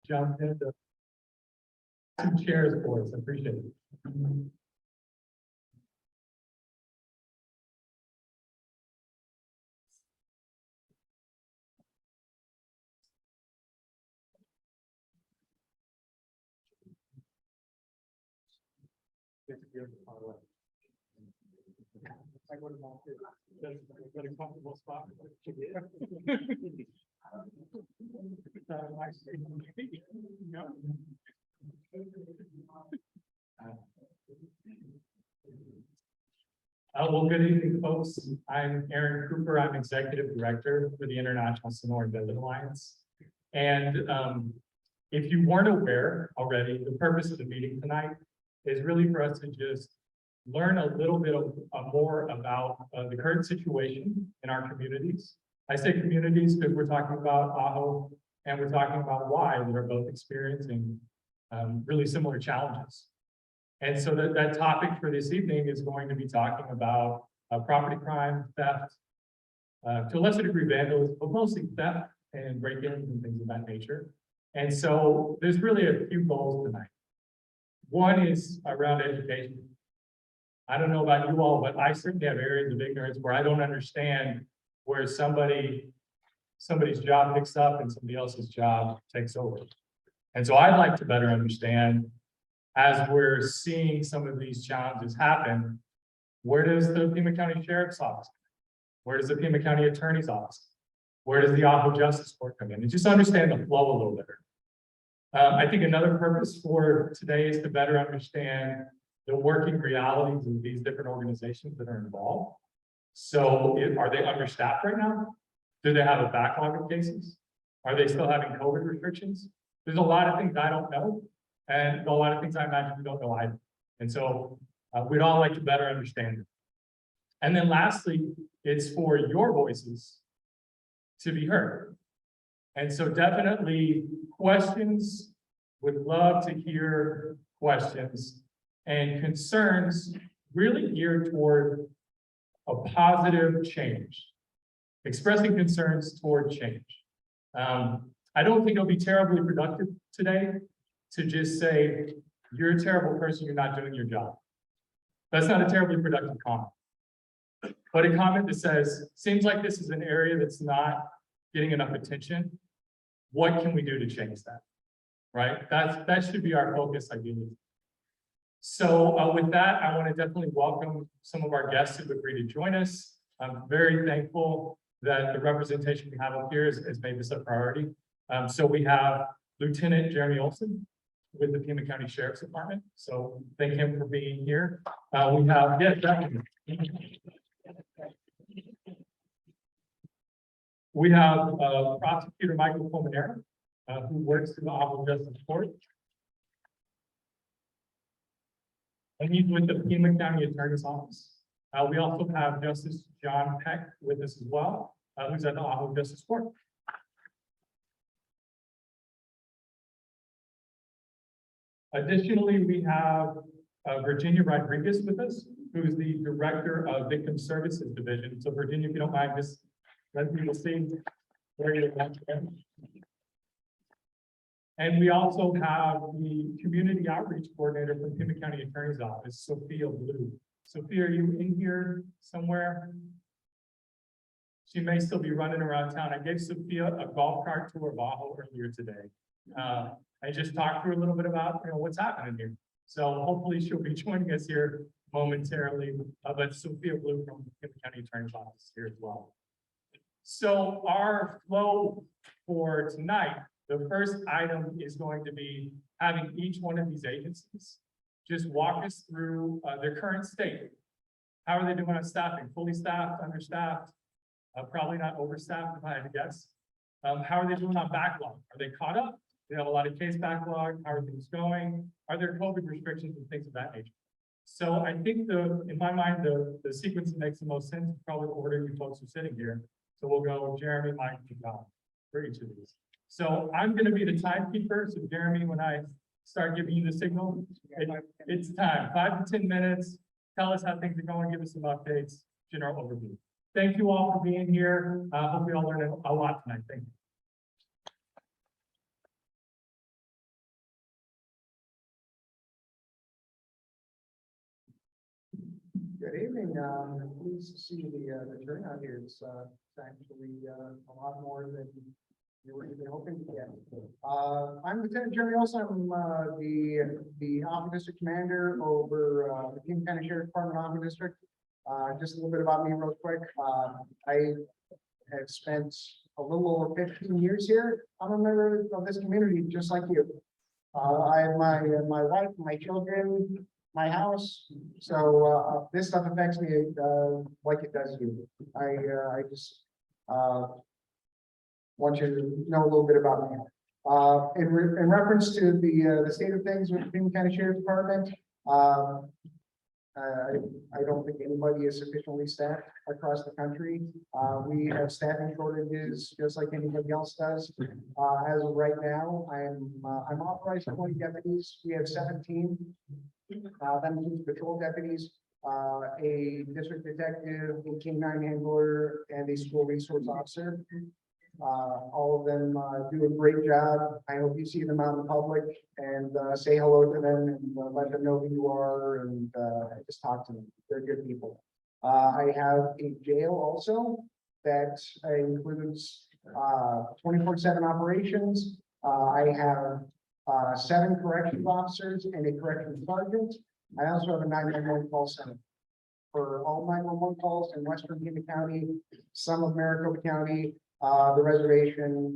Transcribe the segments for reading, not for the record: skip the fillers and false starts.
Jump into some chairs for us. I appreciate it. I would have wanted a comfortable spot. Well, good evening, folks. I'm Aaron Cooper. I'm Executive Director for the International Sonoran Desert Alliance. And if you weren't aware already, the purpose of the meeting tonight is really for us to just learn a little bit more about the current situation in our communities. I say communities because we're talking about Ajo and we're talking about why that are both experiencing really similar challenges. And so that topic for this evening is going to be talking about property crime, theft, to a lesser degree vandalism, but mostly theft and break-ins and things of that nature. And so there's really a few goals tonight. One is around education. I don't know about you all, but I certainly have areas of ignorance where I don't understand where somebody's job picks up and somebody else's job takes over. And so I'd like to better understand, as we're seeing some of these challenges happen, where does the Pima County Sheriff's Office come in? Where does the Pima County Attorney's Office? Where does the Ajo Justice Court come in? And just understand the flow a little better. I think another purpose for today is to better understand the working realities of these different organizations that are involved. So are they understaffed right now? Do they have a backlog of cases? Are they still having COVID restrictions? There's a lot of things I don't know, and a lot of things I imagine we don't know either. And so we'd all like to better understand it. And then lastly, it's for your voices to be heard. And so definitely questions, would love to hear questions and concerns really geared toward a positive change, expressing concerns toward change. I don't think it'll be terribly productive today to just say, you're a terrible person, you're not doing your job. That's not a terribly productive comment. But a comment that says, seems like this is an area that's not getting enough attention. What can we do to change that? Right? That should be our focus, ideally. So with that, I want to definitely welcome some of our guests who've agreed to join us. I'm very thankful that the representation we have up here has made this a priority. So we have Lieutenant Jeremy Olson with the Pima County Sheriff's Department. So thank him for being here. We have, yeah, definitely. We have Prosecutor Michael Pulmonera, who works in the Ajo Justice Court. And he's with the Pima County Attorney's Office. We also have Justice John Peck with us as well, who's at the Ajo Justice Court. Additionally, we have Virginia Rodriguez with us, who's the Director of Victim Services Division. So Virginia, if you don't mind, just let people see where you're at. And we also have the Community Outreach Coordinator from Pima County Attorney's Office, Sophia Blue. Sophia, are you in here somewhere? She may still be running around town. I gave Sophia a golf cart tour of Ajo earlier today. I just talked to her a little bit about what's happening here. So hopefully she'll be joining us here momentarily. But Sophia Blue from the Pima County Attorney's Office here as well. So our flow for tonight, the first item is going to be having each one of these agencies just walk us through their current state. How are they doing on staffing? Fully staffed, understaffed, probably not overstaffed if I had to guess. How are they doing on backlog? Are they caught up? Do they have a lot of case backlog? How are things going? Are there COVID restrictions and things of that nature? So I think in my mind, the sequence that makes the most sense is probably the order you folks are sitting here. So we'll go Jeremy, Mike, and John for each of these. So I'm going to be the timekeeper. So Jeremy, when I start giving you the signal, it's time. 5 to 10 minutes. Tell us how things are going. Give us some updates. General overview. thank you all for being here. Hope you all learned a lot tonight. Thank you. Good evening. Pleased to see the turnout here. It's actually a lot more than you were even hoping to get. I'm Lieutenant Jerry Olson. I'm the Alpha District Commander over the Pima County Sheriff Department Alpha District. Just a little bit about me real quick. I have spent a little over 15 years here. I'm a member of this community just like you. I have my wife, my children, my house. So this stuff affects me like it does you. I just want you to know a little bit about me. In reference to the state of things with the Pima County Sheriff's Department, I don't think anybody is sufficiently staffed across the country. We have staffing shortages just like anybody else does. As of right now, I'm authorized 20 deputies. We have 17. That includes patrol deputies, a district detective, a K-9 handler, and a school resource officer. All of them do a great job. I hope you see them out in public and say hello to them and let them know who you are and just talk to them. They're good people. I have a jail also that includes 24/7 operations. I have 7 corrections officers and a corrections sergeant. I also have a 911 call center for all 911 calls in Western Pima County, some of Maricopa County, the reservation,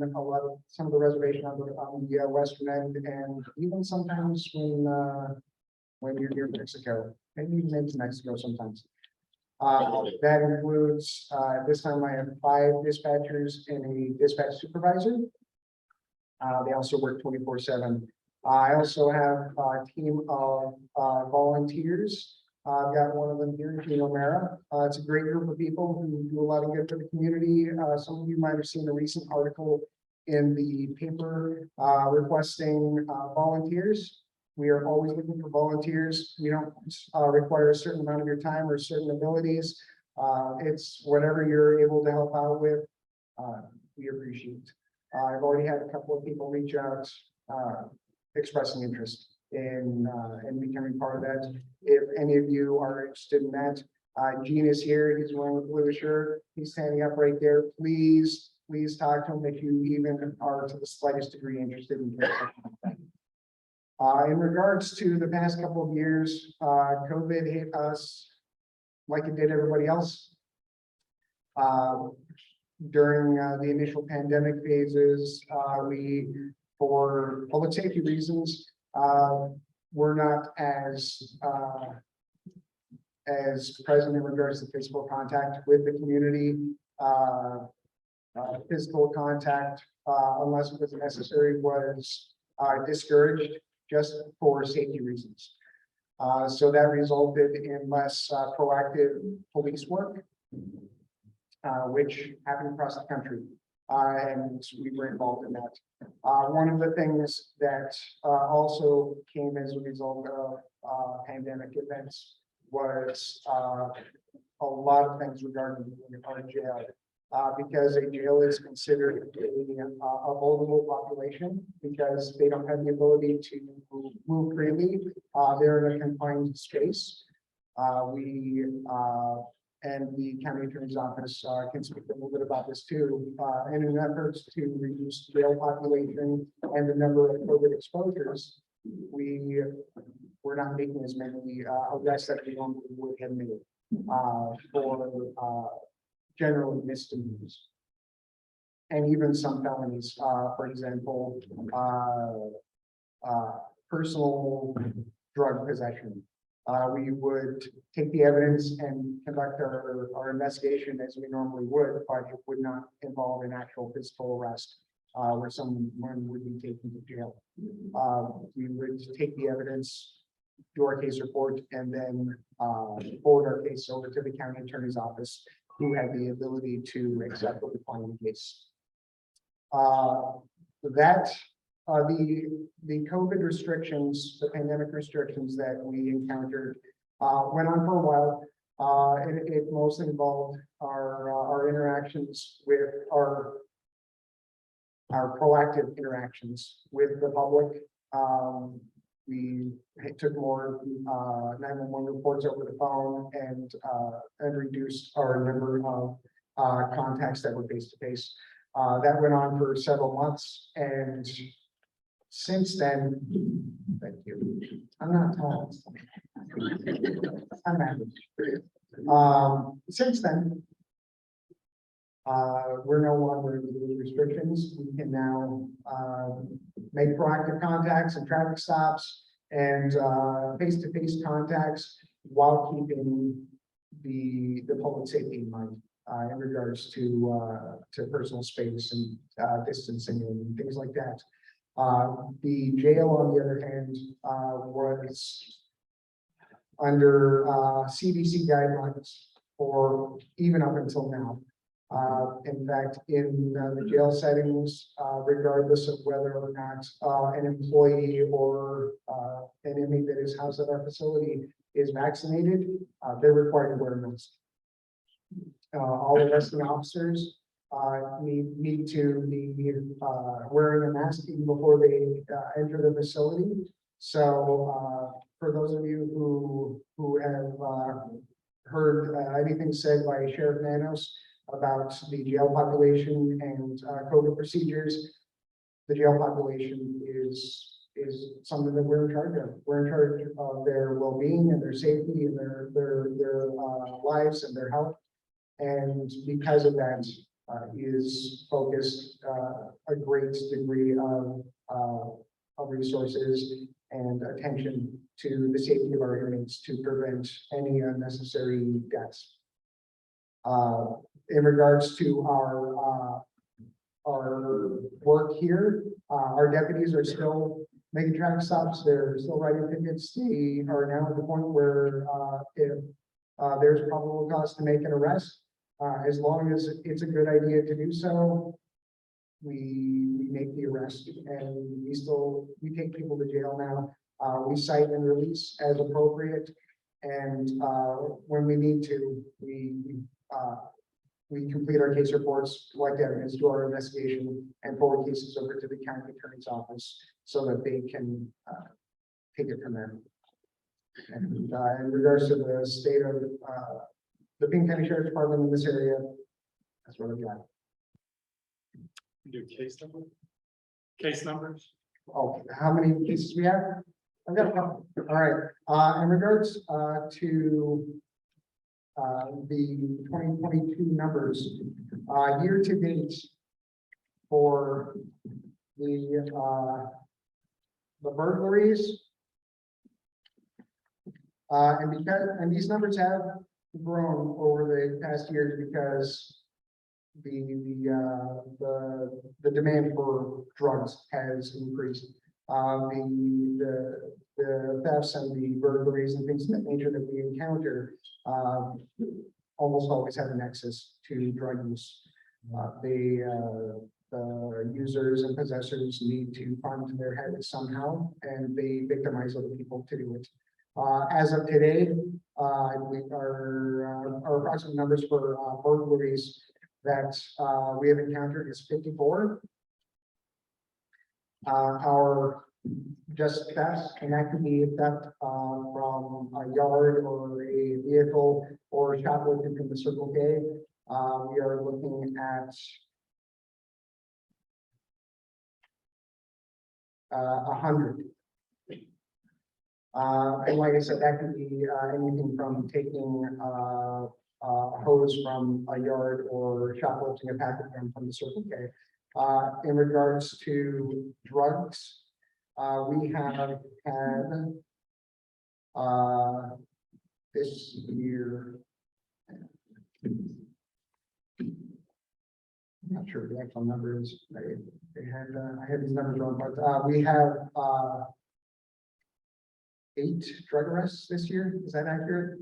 some of the reservation on the western end, and even sometimes when you're near Mexico, maybe even into Mexico sometimes. That includes this time I have 5 dispatchers and a dispatch supervisor. They also work 24/7. I also have a team of volunteers. I've got one of them here, Gino Mara. It's a great group of people who do a lot of good for the community. Some of you might have seen a recent article in the paper requesting volunteers. We are always looking for volunteers. We don't require a certain amount of your time or certain abilities. It's whatever you're able to help out with. We appreciate. I've already had a couple of people reach out expressing interest in becoming part of that. If any of you are interested in that, Gene is here. He's wearing a blue shirt. He's standing up right there. Please talk to him if you even are to the slightest degree interested in that. In regards to the past couple of years, COVID hit us like it did everybody else. During the initial pandemic phases, we, for public safety reasons, we're not as present in regards to physical contact with the community. Physical contact, unless it was necessary, was discouraged just for safety reasons. So that resulted in less proactive police work, which happened across the country. And we were involved in that. One of the things that also came as a result of pandemic events was a lot of things regarding our jail, because a jail is considered a vulnerable population because they don't have the ability to move freely. They're in a confined space. And the county attorney's office can speak a little bit about this too. In an effort to reduce jail population and the number of COVID exposures, we're not making as many arrests that we normally would have made for general misdemeanors. And even some felonies, for example, personal drug possession. We would take the evidence and conduct our investigation as we normally would, but it would not involve an actual physical arrest where someone would be taken to jail. We would take the evidence, do our case report, and then forward our case over to the county attorney's office, who had the ability to accept or decline the case. The COVID restrictions, the pandemic restrictions that we encountered went on for a while. It mostly involved our interactions with our proactive interactions with the public. We took more 911 reports over the phone and reduced our number of contacts that were face to face. That went on for several months, and since then, thank you. I'm not tall. I'm average. Since then, we're no longer under those restrictions. We can now make proactive contacts and traffic stops and face-to-face contacts while keeping the public safety in mind in regards to personal space and distancing and things like that. The jail, on the other hand, was under CDC guidelines for even up until now. In fact, in the jail settings, regardless of whether or not an employee or an inmate that is housed at our facility is vaccinated, they're required to wear a mask. All arresting officers need to be wearing a mask even before they enter the facility. So for those of you who have heard anything said by Sheriff Manos about the jail population and COVID procedures, the jail population is something that we're in charge of. We're in charge of their well-being and their safety and their lives and their health. And because of that, is focused a great degree of resources and attention to the safety of our inmates to prevent any unnecessary deaths. In regards to our work here, our deputies are still making traffic stops. They're still writing tickets. They are now at the point where if there's probable cause to make an arrest, as long as it's a good idea to do so, we make the arrest, and we take people to jail now. We cite and release as appropriate, and when we need to, we complete our case reports, collect evidence, do our investigation, and forward cases over to the county attorney's office so that they can take it from there. And in regards to the state of the Pima County Sheriff's Department in this area, that's what I've got. Do case number? Case numbers? Oh, how many cases we have? I've got a couple. All right. In regards to the 2022 numbers, year to date for the burglaries, and these numbers have grown over the past years because the demand for drugs has increased. The thefts and the burglaries and things of that nature that we encounter almost always have a nexus to drug use. The users and possessors need to fund their head somehow, and they victimize other people to do it. As of today, our approximate numbers for burglaries that we have encountered is 54. Our just theft, and that could be theft from a yard or a vehicle or shoplifting from the Circle K. We are looking at 100. And like I said, that could be anything from taking a hose from a yard or shoplifting a packet from the Circle K. In regards to drugs, we have had this year, I'm not sure what the actual number is. I had these numbers wrong, but we have 8 drug arrests this year. Is that accurate?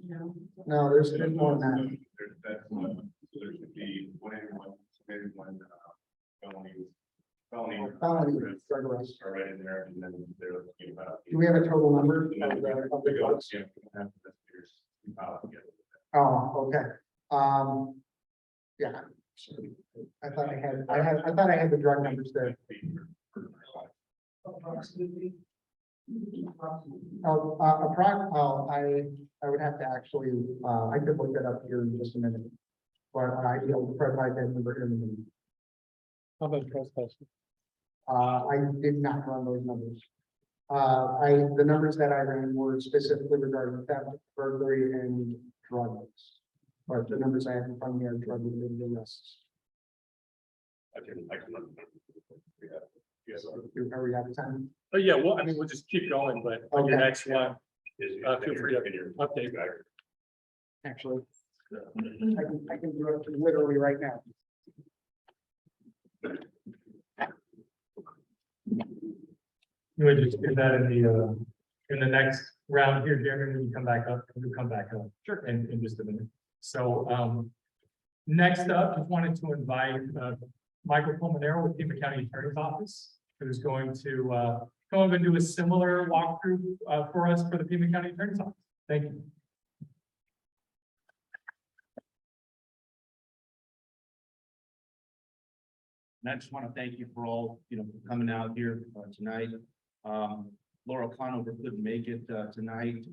No, there's more than that. So there should be one Felony drug arrests. are right in there, and then they're looking about. Do we have a total number? And then we go, of the drugs? yeah, we have this year's Okay, yeah. I thought I had the drug numbers there. I would have to actually, I could look that up here in just a minute. But I'll provide that number in a minute. How about trespassing? I did not run those numbers. The numbers that I ran were specifically regarding theft, burglary, and drugs. But the numbers I have in front of me are drug related arrests. I can run. Yes. Are we out of time? Oh, yeah, well, I mean, we'll just keep going, but on your Okay. next one, feel free to update. Actually, I can do it literally right now. You would just do that in the next round here, Jeremy, when you come back up, you come back up. Sure. In just a minute. So, next up, just wanted to invite, Michael Pulmonero with Pima County Attorney's Office, who's going to, come up and do a similar walkthrough, for us for the Pima County Attorney's Office. Thank you. And I just want to thank you for all, coming out here tonight. Laura Conover couldn't make it tonight.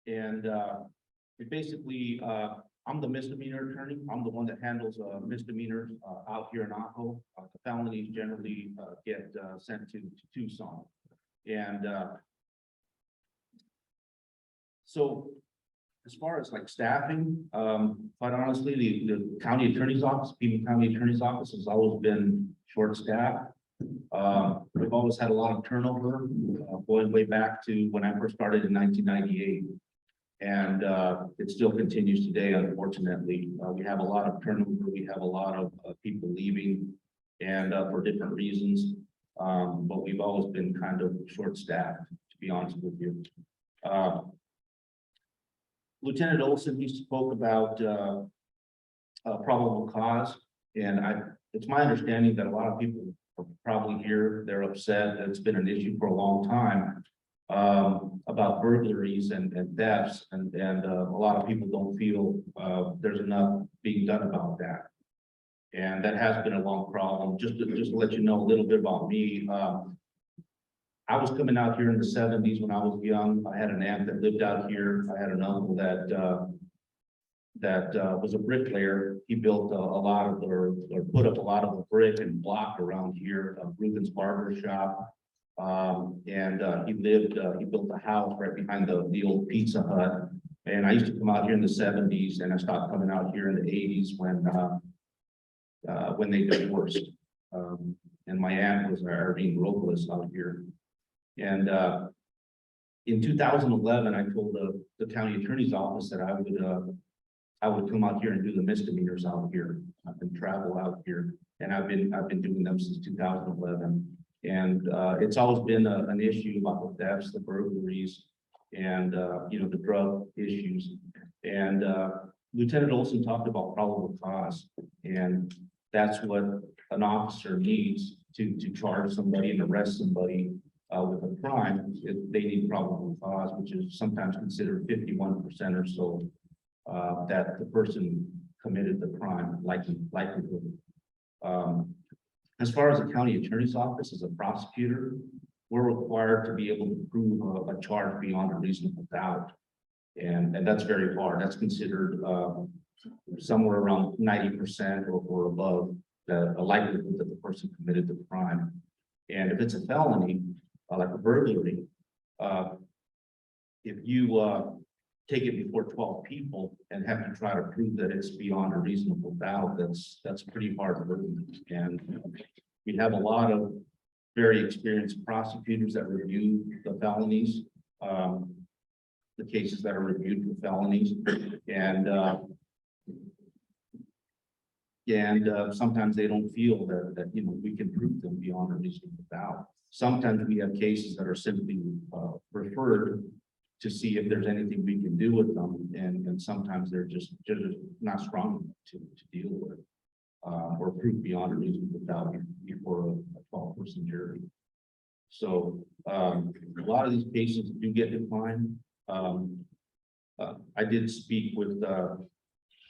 And it basically, I'm the misdemeanor attorney. I'm the one that handles misdemeanors out here in Ajo. The felonies generally get sent to Tucson. And so as far as like staffing, quite honestly, the county attorney's office, Pima County Attorney's Office has always been short-staffed. We've always had a lot of turnover, going way back to when I first started in 1998. And it still continues today, unfortunately. We have a lot of turnover. We have a lot of people leaving and for different reasons. But we've always been kind of short-staffed, to be honest with you. Lieutenant Olson, he spoke about probable cause, and it's my understanding that a lot of people are probably here, they're upset, that it's been an issue for a long time about burglaries and thefts, and a lot of people don't feel there's enough being done about that. And that has been a long problem. Just to let you know a little bit about me, I was coming out here in the 70s when I was young. I had an aunt that lived out here. I had an uncle that was a bricklayer. He built a lot of, or put up a lot of the brick and block around here, Reuben's Barber Shop. He built a house right behind the old Pizza Hut. And I used to come out here in the 70s, and I stopped coming out here in the 80s when they divorced. And my aunt was Irene Robles out here. And in 2011, I told the county attorney's office that I would come out here and do the misdemeanors out here and travel out here. And I've been doing them since 2011. And it's always been an issue about the thefts, the burglaries, and the drug issues. And Lieutenant Olson talked about probable cause, and that's what an officer needs to charge somebody and arrest somebody with a crime. They need probable cause, which is sometimes considered 51% or so that the person committed the crime, likelihood. As far as the county attorney's office, as a prosecutor, we're required to be able to prove a charge beyond a reasonable doubt. And that's very hard. That's considered somewhere around 90% or above the likelihood that the person committed the crime. And if it's a felony, like a burglary, if you take it before 12 people and have to try to prove that it's beyond a reasonable doubt, that's pretty hard work. And we have a lot of very experienced prosecutors that review the felonies, the cases that are reviewed for felonies, and sometimes they don't feel that we can prove them beyond a reasonable doubt. Sometimes we have cases that are simply referred to see if there's anything we can do with them, and sometimes they're just not strong enough to deal with or prove beyond a reasonable doubt before a 12-person jury. So a lot of these cases do get declined. I did speak with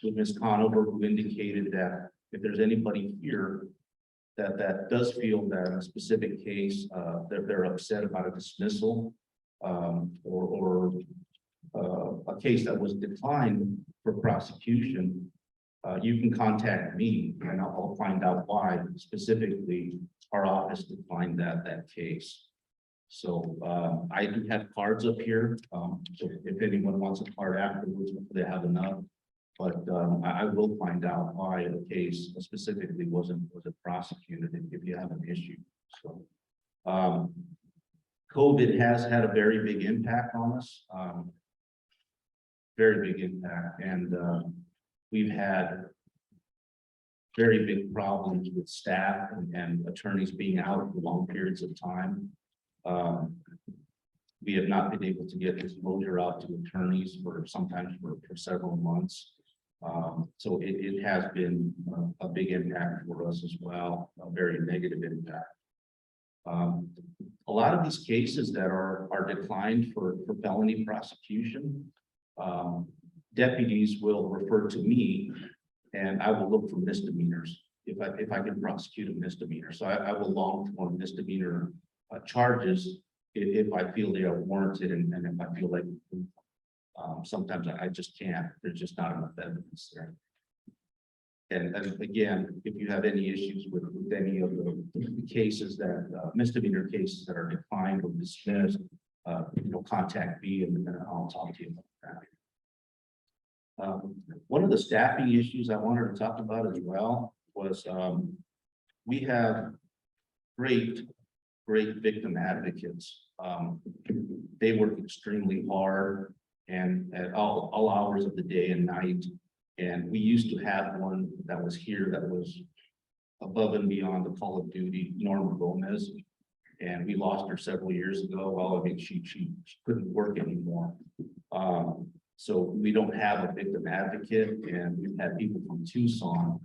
with Ms. Conover, who indicated that if there's anybody here that does feel that a specific case, they're upset about a dismissal, or a case that was declined for prosecution, you can contact me and I'll find out why specifically our office declined that case. So I do have cards up here. So if anyone wants a card afterwards, they have enough. But I will find out why the case specifically wasn't prosecuted if you have an issue. So COVID has had a very big impact on us. Very big impact, and we've had very big problems with staff and attorneys being out for long periods of time. We have not been able to get disclosure out to attorneys sometimes for several months. So it has been a big impact for us as well, a very negative impact. A lot of these cases that are declined for felony prosecution, deputies will refer to me and I will look for misdemeanors if I can prosecute a misdemeanor. So I will long form misdemeanor charges if I feel they are warranted and if I feel like sometimes I just can't. There's just not enough evidence there. And again, if you have any issues with any of the cases that misdemeanor cases that are declined or dismissed, contact me and I'll talk to you about that. One of the staffing issues I wanted to talk about as well was we have great victim advocates. They work extremely hard and at all hours of the day and night. And we used to have one that was here that was above and beyond the call of duty, Norma Gomez. And we lost her several years ago. Well, I mean, she couldn't work anymore. So we don't have a victim advocate, and we've had people from Tucson,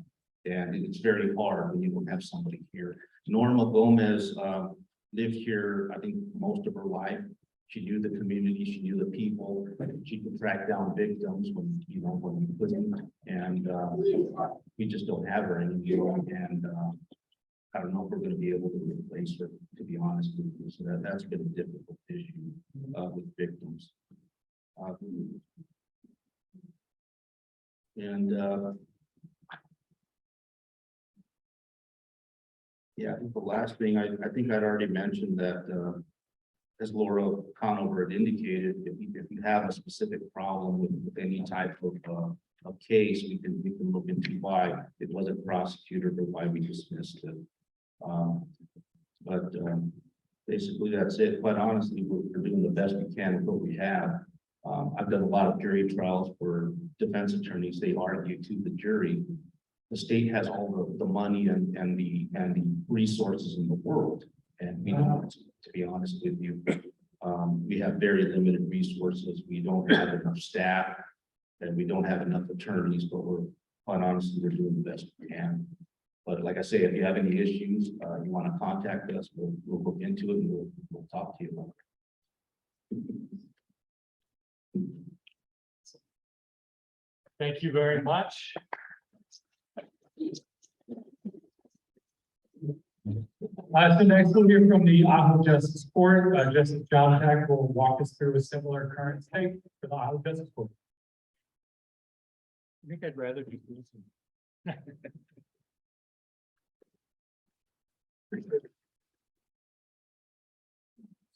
and it's very hard when you don't have somebody here. Norma Gomez lived here, I think, most of her life. She knew the community, she knew the people, she could track down victims when we couldn't, and we just don't have her anymore. And I don't know if we're going to be able to replace her, to be honest with you. So that's been a difficult issue with victims. Yeah, I think the last thing I think I'd already mentioned that as Laura Conover had indicated, if you have a specific problem with any type of case, we can look into why it wasn't prosecuted or why we dismissed it. But basically that's it. Quite honestly, we're doing the best we can with what we have. I've done a lot of jury trials for defense attorneys. They argue to the jury. The state has all the money and the resources in the world, and we don't. To be honest with you, we have very limited resources. We don't have enough staff, and we don't have enough attorneys. But quite honestly, we're doing the best we can. But like I say, if you have any issues, you want to contact us, we'll look into it and we'll talk to you about it. Thank you very much. So next we'll hear from the Ajo Justice Court. Justice John Peck will walk us through a similar current state for the Ajo Justice Court. I think I'd rather do this.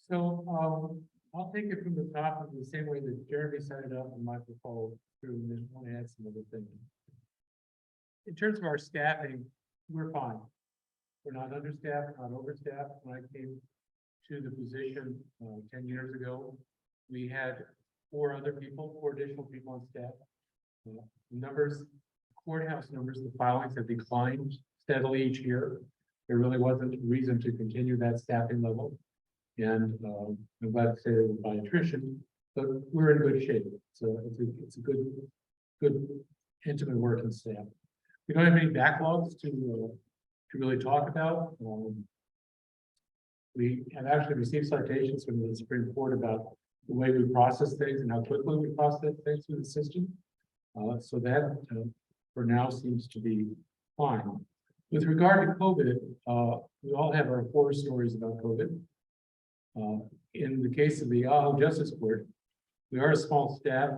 So I'll take it from the top of the same way that Jeremy set it up and Michael followed through, and then want to add some other things. In terms of our staffing, we're fine. We're not understaffed, not overstaffed. When I came to the position 10 years ago, we had four additional people on staff. Courthouse numbers, the filings have declined steadily each year. There really wasn't a reason to continue that staffing level. And I'm glad to say it was by attrition, but we're in good shape. So it's a good intimate working staff. We don't have any backlogs to really talk about. We have actually received citations from the Supreme Court about the way we process things and how quickly we process things through the system. So that for now seems to be fine. With regard to COVID, we all have our horror stories about COVID. In the case of the Ajo Justice Court, we are a small staff.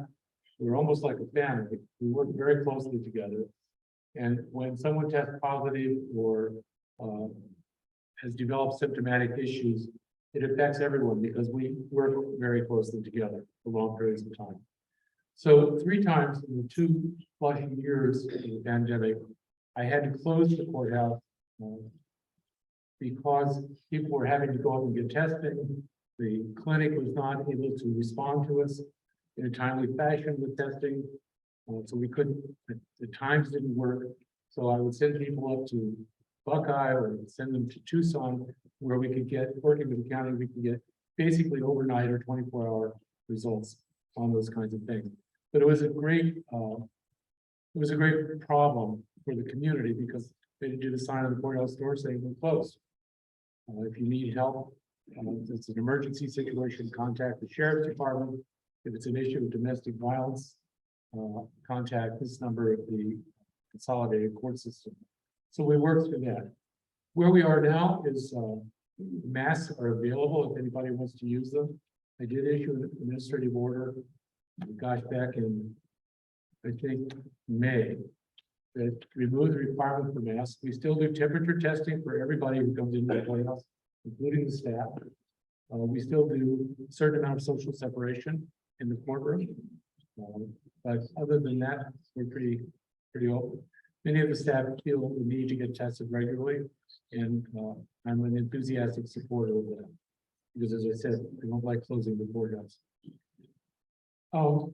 We're almost like a family. We work very closely together. And when someone tests positive or has developed symptomatic issues, it affects everyone because we work very closely together for long periods of time. So 3 times in the 2+ years of the pandemic, I had to close the courthouse because people were having to go up and get testing. The clinic was not able to respond to us in a timely fashion with testing. So we couldn't, the times didn't work. So I would send people up to Buckeye or send them to Tucson, where we could get, working with the county, we could get basically overnight or 24-hour results on those kinds of things. But it was a great problem for the community because they did the sign on the courthouse door saying we're closed. If you need help, it's an emergency situation, contact the sheriff's department. If it's an issue of domestic violence, contact this number of the consolidated court system. So we worked through that. Where we are now is masks are available if anybody wants to use them. I did issue an administrative order, gosh, back in, I think, May, that removed the requirement for masks. We still do temperature testing for everybody who comes into the courthouse, including the staff. We still do a certain amount of social separation in the courtroom. But other than that, we're pretty open. Many of the staff feel the need to get tested regularly, and I'm an enthusiastic supporter of that. Because as I said, I don't like closing the courthouse. I'm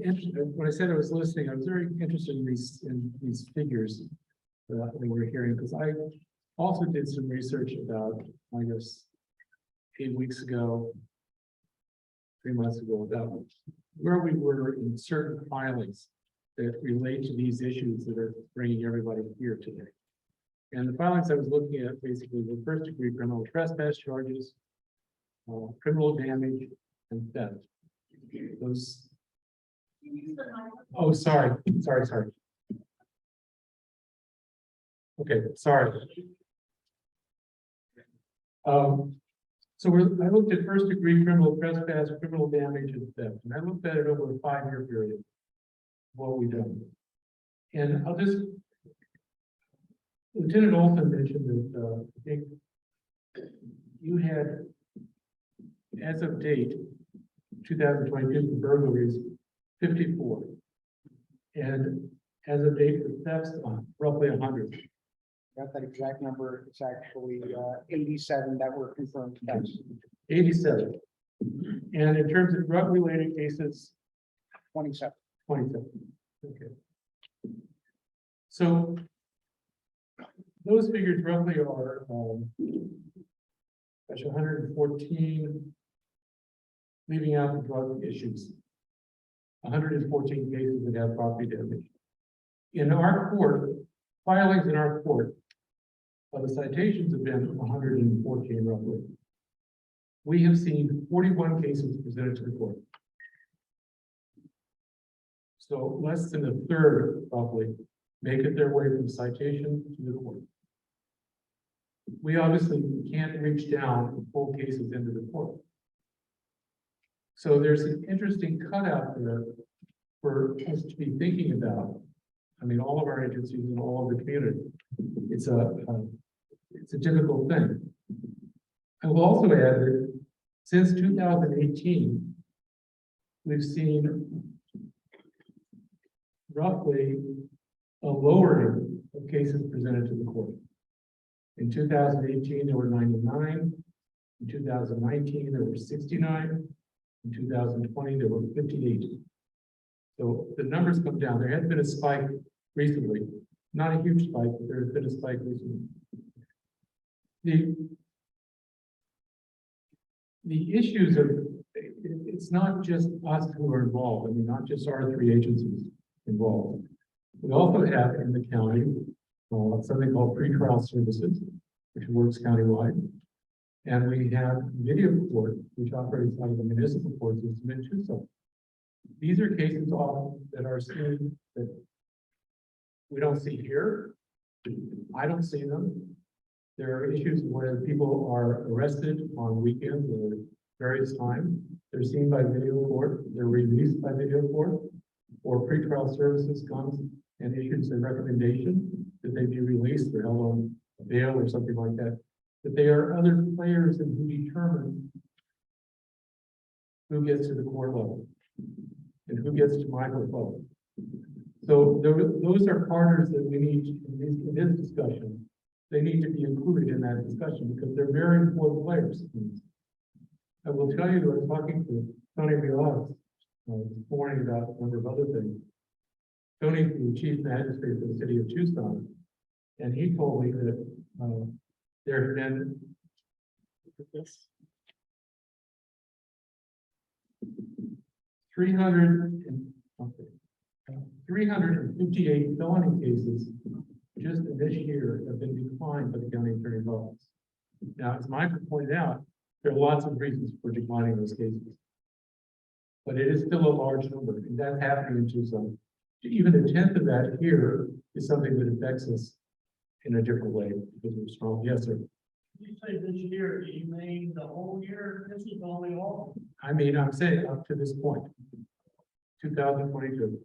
interested. When I said I was listening, I was very interested in these figures that we were hearing, because I also did some research about, I guess, 8 weeks ago, 3 months ago, about where we were in certain filings that relate to these issues that are bringing everybody here today. And the filings I was looking at basically were first-degree criminal trespass charges, criminal damage, and theft. Those. Oh, sorry. Okay, sorry. So I looked at first-degree criminal trespass, criminal damage, and theft, and I looked at it over a 5-year period. What we've done, and I'll just. Lieutenant Olson mentioned that I think you had, as of date, 2022 for burglaries, 54, and as of date for thefts, roughly 100. Got that exact number. It's actually 87 that were confirmed thefts. 87. And in terms of drug-related cases, 27. 27. Okay. So those figures roughly are 114, leaving out the drug issues. 114 cases that have property damage. In our court, filings in our court, the citations have been 114 roughly. We have seen 41 cases presented to the court. So less than a third roughly make it their way from citation to the court. We obviously can't reach down and pull cases into the court. So there's an interesting cutout there for us to be thinking about. I mean, all of our agencies and all of the community. It's a difficult thing. I will also add that since 2018, we've seen roughly a lowering of cases presented to the court. In 2018, there were 99. In 2019, there were 69. In 2020, there were 58. So the numbers come down. There has been a spike recently, not a huge spike, but there has been a spike recently. The issues are, it's not just us who are involved. I mean, not just our 3 agencies involved. We also have in the county something called pretrial services, which works countywide. And we have video court, which operates out of the municipal court system in Tucson. These are cases often that are seen that we don't see here. I don't see them. There are issues where people are arrested on weekends or various times. They're seen by video court, they're released by video court, or pretrial services comes and issues a recommendation that they be released or held on bail or something like that. But there are other players in who determine who gets to the court level and who gets to my court level. So those are partners that we need in this discussion. They need to be included in that discussion because they're very important players. I will tell you, I was talking to Tony Villas this morning about a number of other things. Tony's the chief magistrate for the city of Tucson, and he told me that there have been 358 felony cases just in this year have been declined by the county attorney's office. Now, as Michael pointed out, there are lots of reasons for declining those cases. But it is still a large number, and that's happening in Tucson. Even a tenth of that here is something that affects us in a different way because we're strong. Yes, sir. You say this year, do you mean the whole year? This is only all. I mean, I'm saying up to this point, 2022.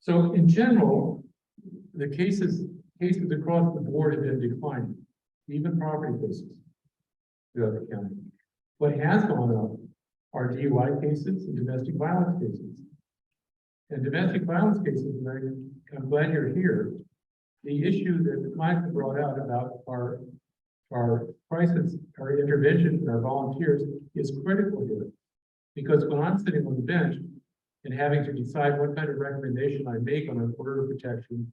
So in general, the cases across the board have been declining, even property cases throughout the county. What has gone up are DUI cases and domestic violence cases. And domestic violence cases, I'm glad you're here. The issue that Michael brought out about our crisis, our intervention, and our volunteers is critical here. Because when I'm sitting on the bench and having to decide what kind of recommendation I make on an order of protection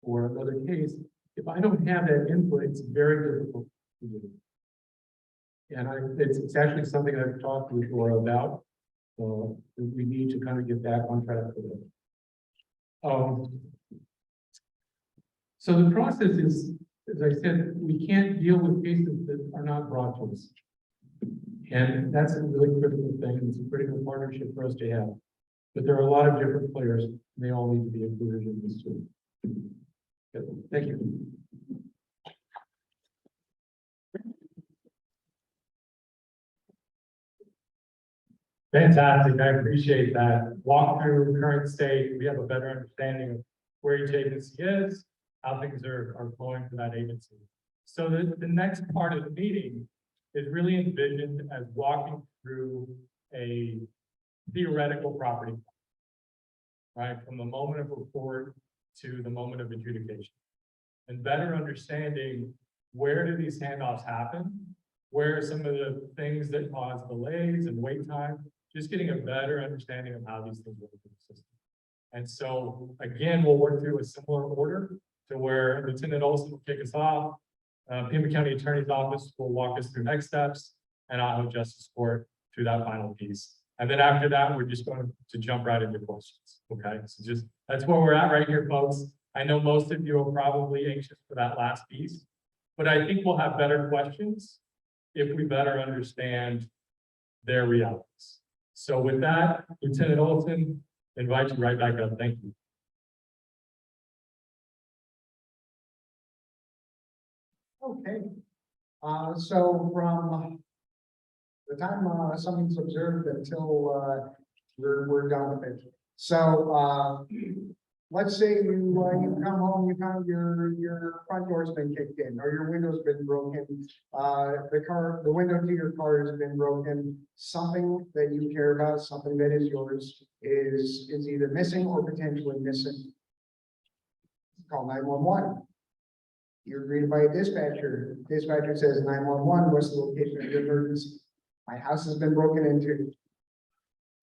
or another case, if I don't have that input, it's very difficult to do. And it's actually something I've talked with Laura about. That we need to kind of get back on track for that. So the process is, as I said, we can't deal with cases that are not brought to us. And that's a really critical thing. It's a critical partnership for us to have. But there are a lot of different players, and they all need to be included in this too. Good. Thank you. Fantastic, I appreciate that. Walk through current state, we have a better understanding of where each agency is, how things are flowing for that agency. So the next part of the meeting is really envisioned as walking through a theoretical property. Right, from the moment of report to the moment of adjudication. And better understanding where do these handoffs happen? Where are some of the things that cause delays and wait time? Just getting a better understanding of how these things work in the system. And so, again, we'll work through a similar order to where Lieutenant Olson will kick us off. Pima County Attorney's Office will walk us through next steps, and Ajo Justice Court through that final piece. And then after that, we're just going to jump right into questions. Okay, so just that's where we're at right here, folks. I know most of you are probably anxious for that last piece, but I think we'll have better questions if we better understand their realities. So with that, Lieutenant Olson, invite you right back up. Thank you. Okay, so from the time something's observed until we're done with it. So let's say you come home, you found your front door's been kicked in, or your window's been broken. The window to your car has been broken. Something that you care about, something that is yours, is either missing or potentially missing. Call 911. You're greeted by a dispatcher. Dispatcher says 911, what's the location of your emergency? My house has been broken into.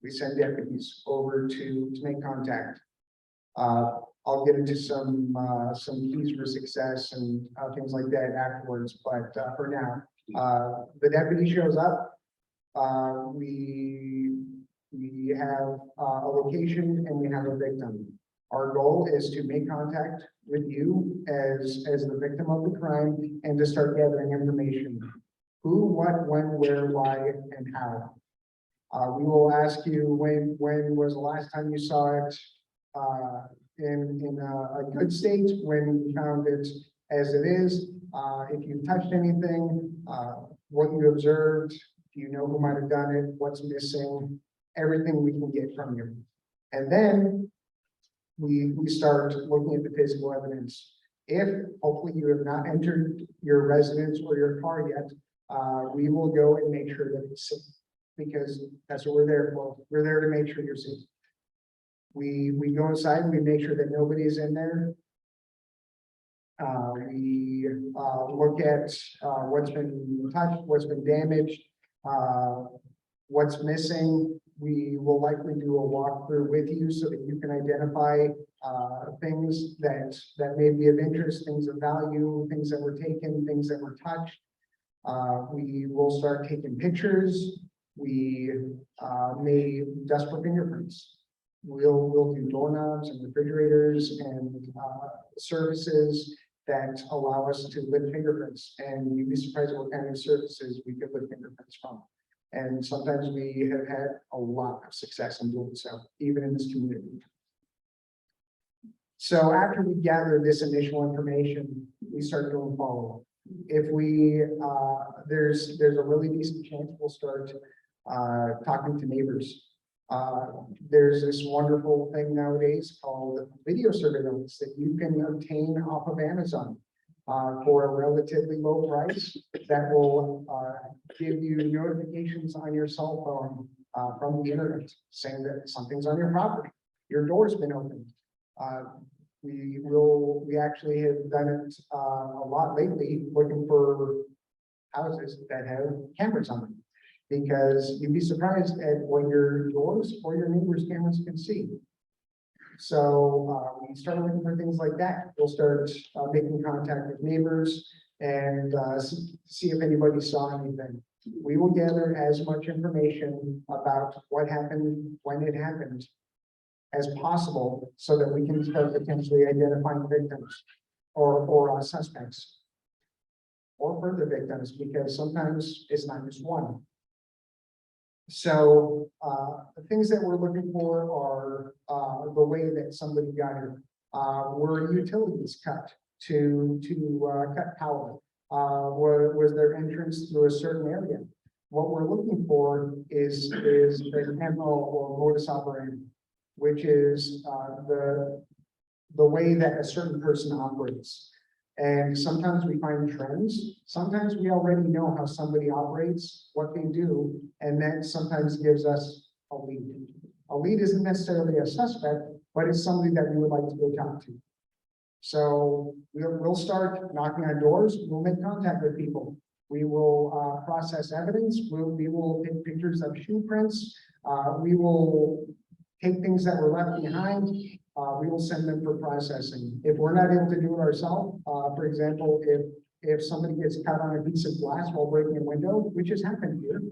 We send deputies over to make contact. I'll get into some keys for success and things like that afterwards. But for now, the deputy shows up. We have a location and we have a victim. Our goal is to make contact with you as the victim of the crime and to start gathering information. Who, what, when, where, why, and how. We will ask you when was the last time you saw it in a good state, when you found it as it is, if you touched anything, what you observed, do you know who might have done it, what's missing, everything we can get from you. And then we start looking at the physical evidence. If hopefully you have not entered your residence or your car yet, we will go and make sure that it's safe, because that's what we're there for. We're there to make sure you're safe. We go inside and we make sure that nobody's in there. We look at what's been touched, what's been damaged, what's missing. We will likely do a walkthrough with you so that you can identify things that may be of interest, things of value, things that were taken, things that were touched. We will start taking pictures. We may dust for fingerprints. We'll do doorknobs and refrigerators and services that allow us to lift fingerprints. And you'd be surprised at what kind of services we could lift fingerprints from. And sometimes we have had a lot of success in doing so, even in this community. So after we gather this initial information, we start doing follow-up. If we, there's a really decent chance we'll start talking to neighbors. There's this wonderful thing nowadays called video surveillance that you can obtain off of Amazon for a relatively low price that will give you notifications on your cell phone from the internet saying that something's on your property, your door's been opened. We actually have done it a lot lately, looking for houses that have cameras on them, because you'd be surprised at what your doors or your neighbor's cameras can see. So we start looking for things like that. We'll start making contact with neighbors and see if anybody saw anything. We will gather as much information about what happened, when it happened, as possible, so that we can start potentially identifying victims or suspects or further victims, because sometimes it's not just one. So the things that we're looking for are the way that somebody got here. Were utilities cut to cut power? Was there entrance through a certain area? What we're looking for is an MO or modus operandi, which is the way that a certain person operates. And sometimes we find trends. Sometimes we already know how somebody operates, what they do, and that sometimes gives us a lead. A lead isn't necessarily a suspect, but it's somebody that we would like to go talk to. So we'll start knocking on doors. We'll make contact with people. We will process evidence. We will take pictures of shoe prints. We will take things that were left behind. We will send them for processing. If we're not able to do it ourselves, for example, if somebody gets cut on a piece of glass while breaking a window, which has happened here,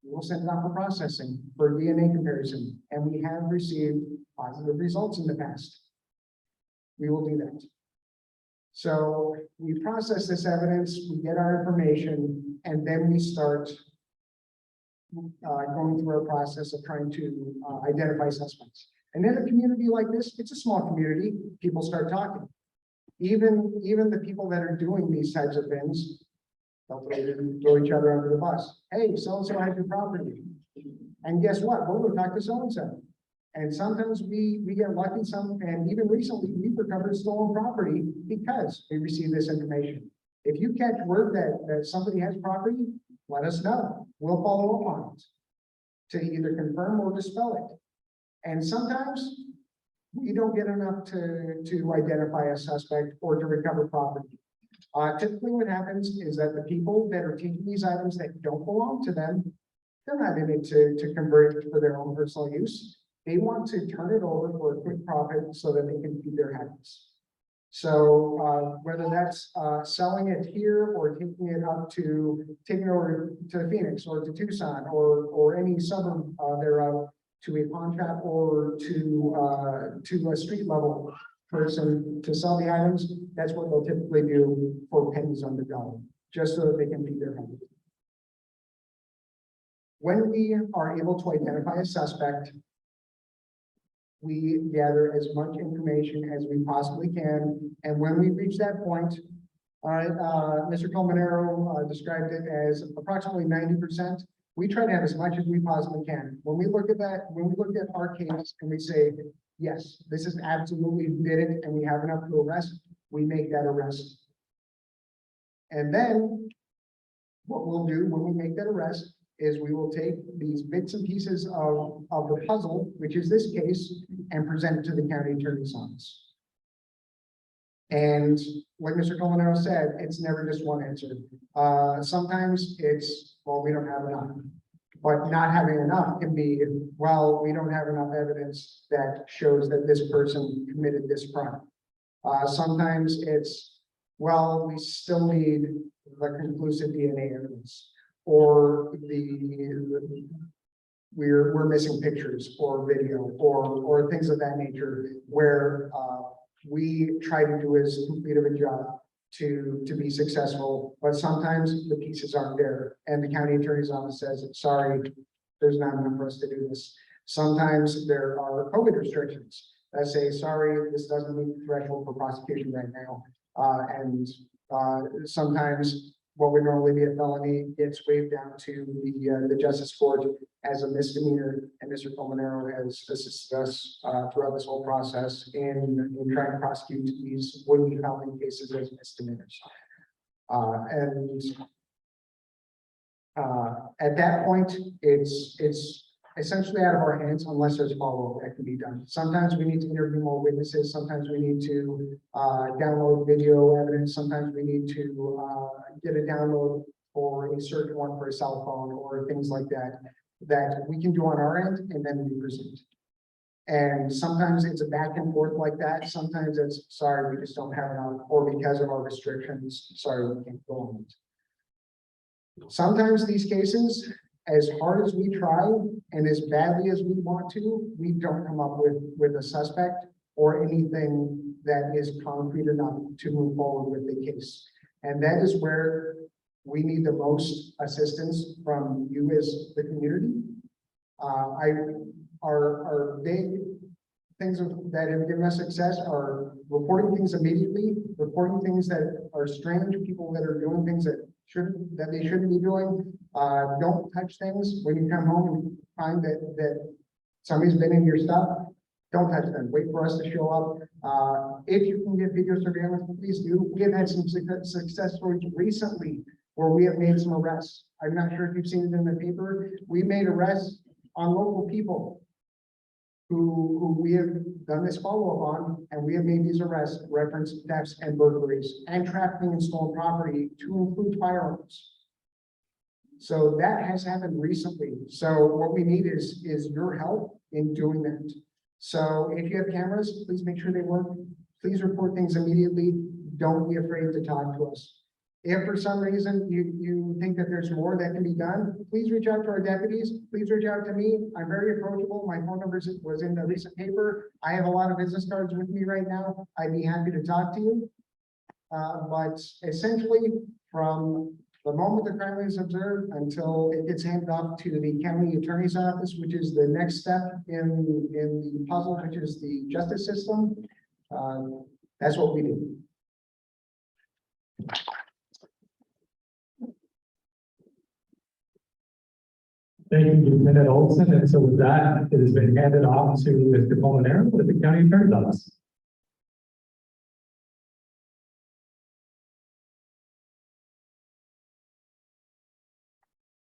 we'll send it out for processing for DNA comparison. And we have received positive results in the past. We will do that. So we process this evidence, we get our information, and then we start going through our process of trying to identify suspects. And in a community like this, it's a small community, people start talking. Even the people that are doing these types of things, they'll throw each other under the bus. Hey, so-and-so had your property. And guess what? We'll go talk to so-and-so. And sometimes we get lucky, and even recently we've recovered stolen property because we received this information. If you catch word that somebody has property, let us know. We'll follow up on it to either confirm or dispel it. And sometimes we don't get enough to identify a suspect or to recover property. Typically what happens is that the people that are taking these items that don't belong to them, they're not in it to convert it for their own personal use. They want to turn it over for a quick profit so that they can feed their habits. So whether that's selling it here or taking it over to Phoenix or to Tucson or any suburb thereof, to a pawn shop or to a street level person to sell the items, that's what they'll typically do for pennies on the dollar, just so that they can feed their family. When we are able to identify a suspect, we gather as much information as we possibly can, and when we reach that point, Mr. Colmenero described it as approximately 90%. We try to have as much as we possibly can. When we look at that, when we look at our case and we say, yes, this is absolutely did it, and we have enough to arrest, we make that arrest. And then what we'll do when we make that arrest is we will take these bits and pieces of the puzzle, which is this case, and present it to the county attorney's office. And like Mr. Colmenero said, it's never just one answer. Sometimes it's, well, we don't have enough. But not having enough can be, well, we don't have enough evidence that shows that this person committed this crime. Sometimes it's, well, we still need the conclusive DNA evidence, or we're missing pictures or video or things of that nature, where we try to do as complete of a job to be successful, but sometimes the pieces aren't there, and the county attorney's office says, sorry, there's not enough for us to do this. Sometimes there are COVID restrictions that say, sorry, this doesn't meet the threshold for prosecution right now. Sometimes what would normally be a felony gets waived down to the Justice Court as a misdemeanor, and Mr. Colmenero has assisted us throughout this whole process in trying to prosecute these would-be felony cases as misdemeanors. At that point, it's essentially out of our hands unless there's follow-up that can be done. Sometimes we need to interview more witnesses. Sometimes we need to download video evidence. Sometimes we need to get a download for a certain one for a cell phone or things like that we can do on our end, and then we present. And sometimes it's a back and forth like that. Sometimes it's, sorry, we just don't have enough, or because of our restrictions, sorry, we can't go on it. Sometimes these cases, as hard as we try and as badly as we want to, we don't come up with a suspect or anything that is concrete enough to move forward with the case. And that is where we need the most assistance from you as the community. Our big things that have given us success are reporting things immediately, reporting things that are strange, people that are doing things that they shouldn't be doing. Don't touch things when you come home and find that somebody's been in your stuff. Don't touch them. Wait for us to show up. If you can get video surveillance, please do. We have had some success stories recently where we have made some arrests. I'm not sure if you've seen it in the paper. We made arrests on local people who we have done this follow-up on, and we have made these arrests reference thefts and burglaries and trafficking in stolen property to include firearms. So that has happened recently. So what we need is your help in doing that. So if you have cameras, please make sure they work. Please report things immediately. Don't be afraid to talk to us. If for some reason you think that there's more that can be done, please reach out to our deputies. Please reach out to me. I'm very approachable. My phone number was in the recent paper. I have a lot of business cards with me right now. I'd be happy to talk to you. But essentially, from the moment the crime is observed until it gets handed off to the county attorney's office, which is the next step in the puzzle, which is the justice system, that's what we do. Thank you, Lieutenant Olson. And so with that, it has been handed off to Mr. Colmenero with the county attorney's office.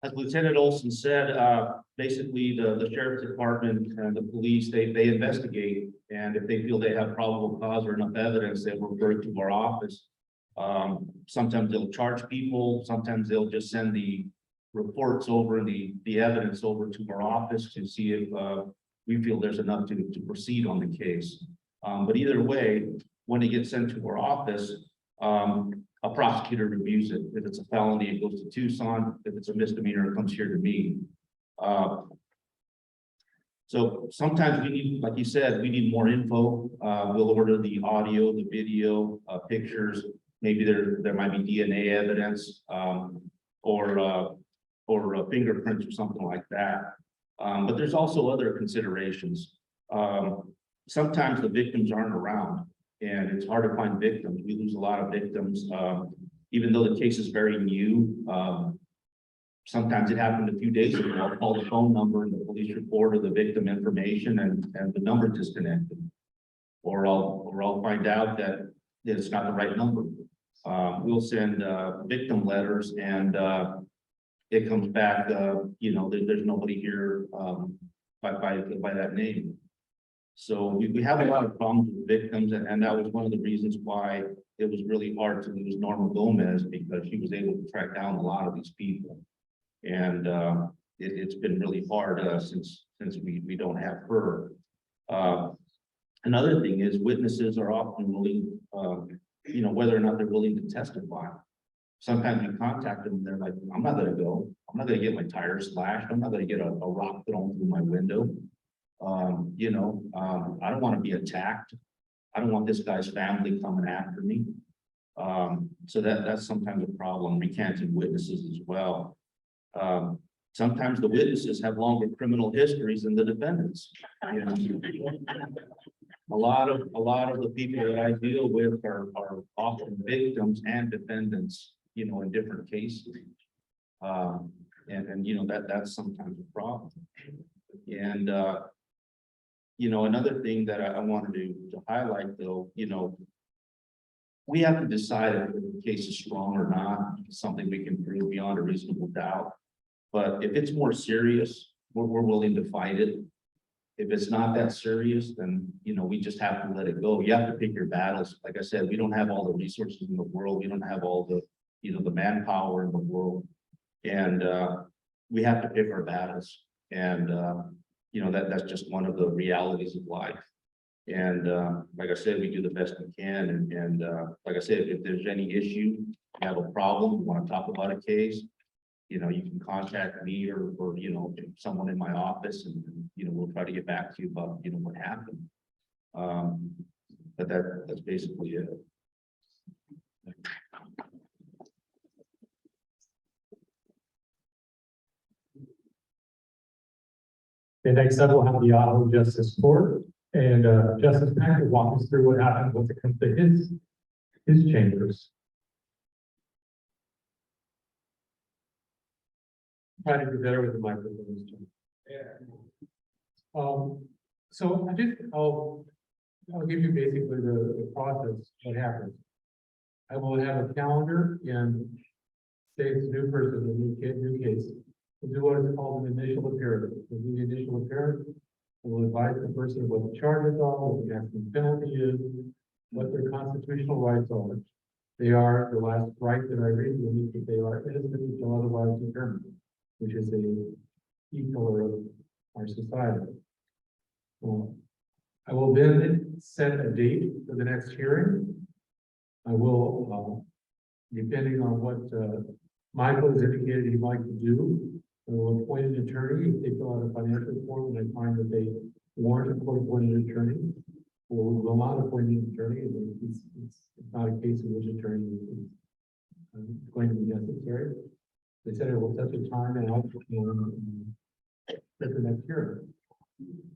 As Lieutenant Olson said, basically the sheriff's department and the police, they investigate, and if they feel they have probable cause or enough evidence, they refer it to our office. Sometimes they'll charge people, sometimes they'll just send the reports over and the evidence over to our office to see if we feel there's enough to proceed on the case. But either way, when it gets sent to our office, a prosecutor reviews it. If it's a felony, it goes to Tucson. If it's a misdemeanor, it comes here to me. So sometimes we need, like you said, we need more info. We'll order the audio, the video, pictures. Maybe there might be DNA evidence, or fingerprints or something like that. But there's also other considerations. Sometimes the victims aren't around and it's hard to find victims. We lose a lot of victims, even though the case is very new. Sometimes it happened a few days ago. I'll call the phone number and the police report or the victim information and the number disconnected. Or I'll find out that it's not the right number. We'll send victim letters and it comes back, there's nobody here by that name. So we have a lot of problems with victims, and that was one of the reasons why it was really hard to lose Norma Gomez, because she was able to track down a lot of these people. And it's been really hard since we don't have her. Another thing is witnesses are often willing, whether or not they're willing to testify. Sometimes you contact them and they're like, I'm not gonna go. I'm not gonna get my tires slashed. I'm not gonna get a rock thrown through my window. I don't want to be attacked. I don't want this guy's family coming after me. So that's sometimes a problem, recanting witnesses as well. Sometimes the witnesses have longer criminal histories than the defendants. A lot of the people that I deal with are often victims and defendants, in different cases. That's sometimes a problem. And another thing that I wanted to highlight, though, we have to decide if the case is strong or not, something we can prove beyond a reasonable doubt. But if it's more serious, we're willing to fight it. If it's not that serious, then, we just have to let it go. You have to pick your battles. Like I said, we don't have all the resources in the world. We don't have all the, the manpower in the world. And we have to pick our battles. And, that's just one of the realities of life. And like I said, we do the best we can. And like I said, if there's any issue, you have a problem, you want to talk about a case, you can contact me or someone in my office, and we'll try to get back to you about what happened. But that's basically it. Okay, next up, we'll have the Ajo Justice Court, and Justice Mack will walk us through what happened with it comes to his chambers. Try to do better with the microphone. So I'll give you basically the process, what happens. I will have a calendar and say it's a new person, a new case. We'll do what is called an initial appearance. We'll do the initial appearance. We'll advise the person of what the charges are, what the maximum penalty is, what their constitutional rights are. They are the last right that I read, that they are innocent until otherwise determined, which is a key pillar of our society. I will then set a date for the next hearing. I will, depending on what Michael has indicated he'd like to do, I will appoint an attorney. If they fill out a financial form and I find that they warrant a court-appointed attorney, or we will not appoint an attorney. It's not a case in which attorney is going to be necessary. They said it will set the time and I'll at the next hearing.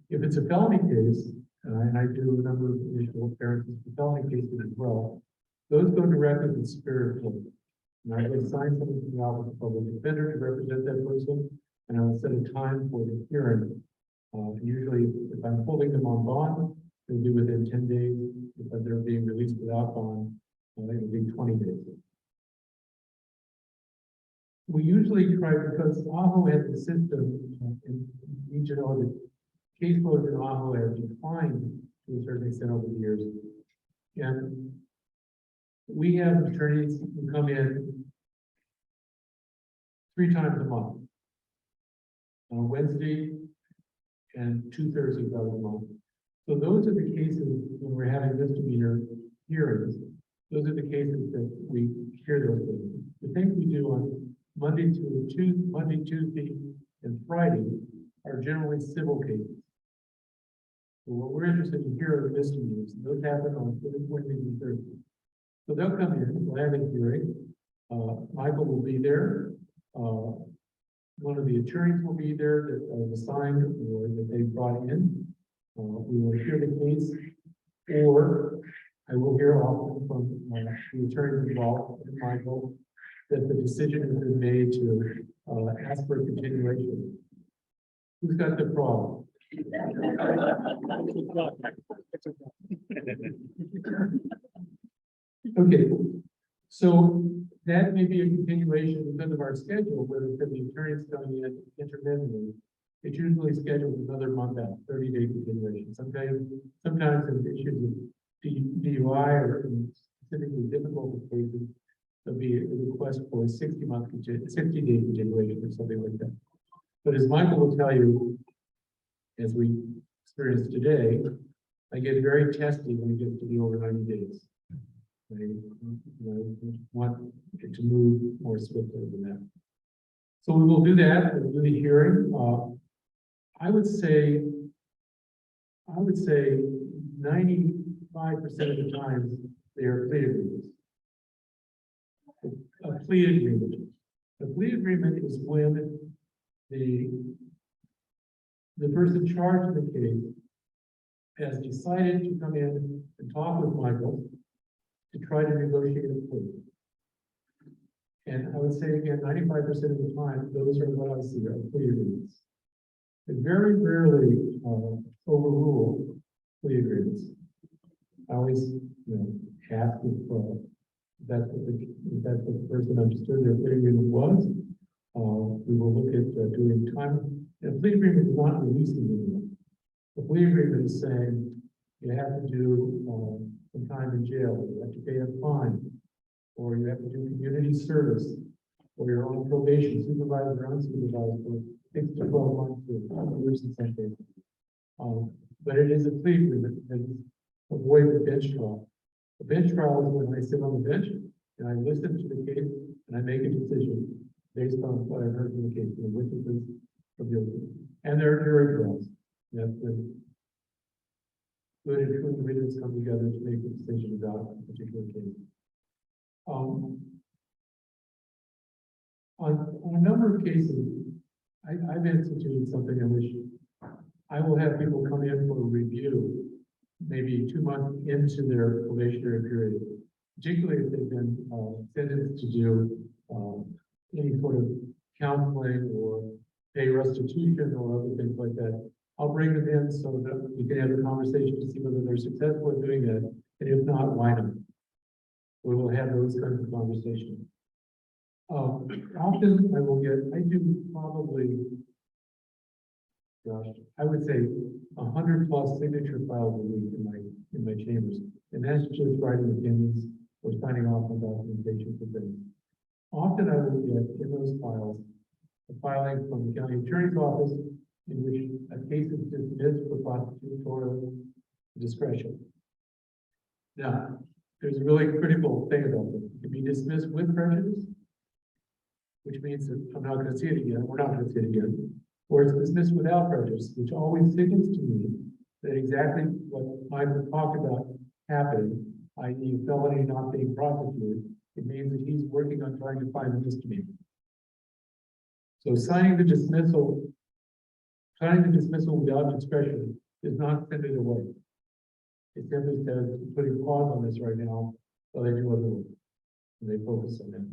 If it's a felony case, and I do a number of initial appearances for felony cases as well, those go directly to the Superior Court. And I will assign someone to the Office of Public Defender to represent that person, and I will set a time for the hearing. Usually, if I'm holding them on bond, it'll be within 10 days. If they're being released without bond, it'll be 20 days. We usually try, because Ajo has the system, in each and all the caseloads in Ajo have declined to a certain extent over the years. And we have attorneys who come in 3 times a month. On a Wednesday and 2 Thursdays out of the month. So those are the cases when we're having misdemeanor hearings. Those are the cases that we hear those things. The things we do on Monday, Tuesday, and Friday are generally civil cases. But what we're interested in here are the misdemeanors. Those happen on Wednesdays and Thursdays. So they'll come in, we'll have a hearing. Michael will be there. One of the attorneys will be there that assigned or that they brought in. We will hear the case, or I will hear often from the attorneys involved, and Michael, that the decision has been made to ask for a continuation. Who's got the problem? Okay, so that may be a continuation because of our schedule, where the attorney's coming in intermittently. It's usually scheduled another month out, 30-day continuation. Sometimes in issues of DUI or in specifically difficult cases, there'll be a request for a 60-day continuation or something like that. But as Michael will tell you, as we experienced today, I get very testy when it gets to be over 90 days. I want it to move more swiftly than that. So we will do that. We'll do the hearing. I would say 95% of the time they are plea agreements. A plea agreement. A plea agreement is when the person charged in the case has decided to come in and talk with Michael to try to negotiate a plea. And I would say again, 95% of the time, those are what I see are plea agreements. They very rarely overrule plea agreements. I always, ask if that's what the person understood their plea agreement was. We will look at doing time. And a plea agreement is not releasing anyone. A plea agreement is saying you have to do some time in jail, you have to pay a fine, or you have to do community service, or you're on probation, supervised or unsupervised for 6 to 12 months or years in some cases. But it is a plea agreement that avoids the bench trial. The bench trial is when I sit on the bench and I listen to the case and I make a decision based on what I've heard from the case, and which is guilty. And there are jury trials. That's when good and true individuals come together to make a decision about a particular case. On a number of cases, I've instituted something in which I will have people come in for a review, maybe 2 months into their probationary period, particularly if they've been sentenced to do any sort of counseling or pay restitution or other things like that. I'll bring them in so that we can have a conversation to see whether they're successful in doing that, and if not, why not? We will have those kinds of conversations. Often I do probably, I would say 100+ signature files a week in my chambers, and that's just writing opinions or signing off on documentation for things. Often I will get in those files a filing from the county attorney's office in which a case is dismissed for prosecutorial discretion. Now, there's a really critical thing about this. It can be dismissed with prejudice, which means that I'm not going to see it again, we're not going to see it again, or it's dismissed without prejudice, which always signals to me that exactly what Michael talked about happening, i.e. felony not being prosecuted, it means that he's working on trying to find a misdemeanor. So signing the dismissal without discretion does not send it away. It simply says putting pause on this right now while they do other work, and they focus on that.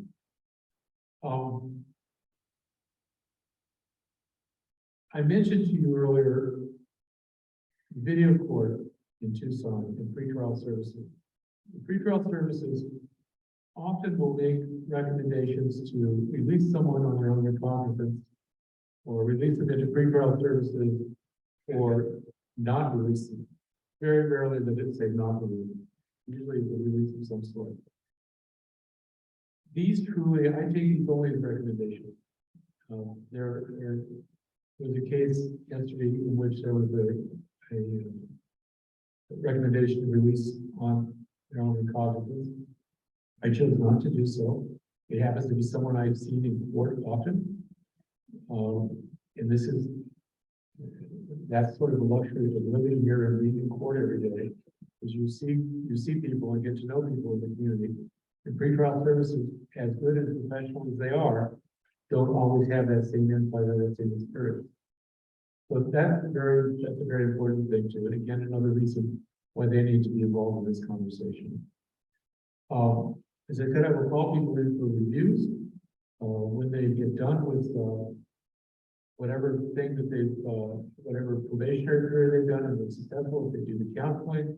I mentioned to you earlier video court in Tucson and pretrial services. The pretrial services often will make recommendations to release someone on their own recognizance or release them into pretrial services or not release them. Very rarely does it say not release. Usually it's a release of some sort. These truly, I take these only as recommendations. There was a case yesterday in which there was a recommendation to release on their own recognizance. I chose not to do so. It happens to be someone I've seen in court often. And this is that's sort of a luxury of living here and being in court every day. Is you see people and get to know people in the community. And pretrial services, as good as professional as they are, don't always have that same insight or that same experience. So that's a very important thing too. And again, another reason why they need to be involved in this conversation. As I said, I will call people in for reviews. When they get done with whatever thing that they've, whatever probationary period they've done and been successful, if they do the counseling,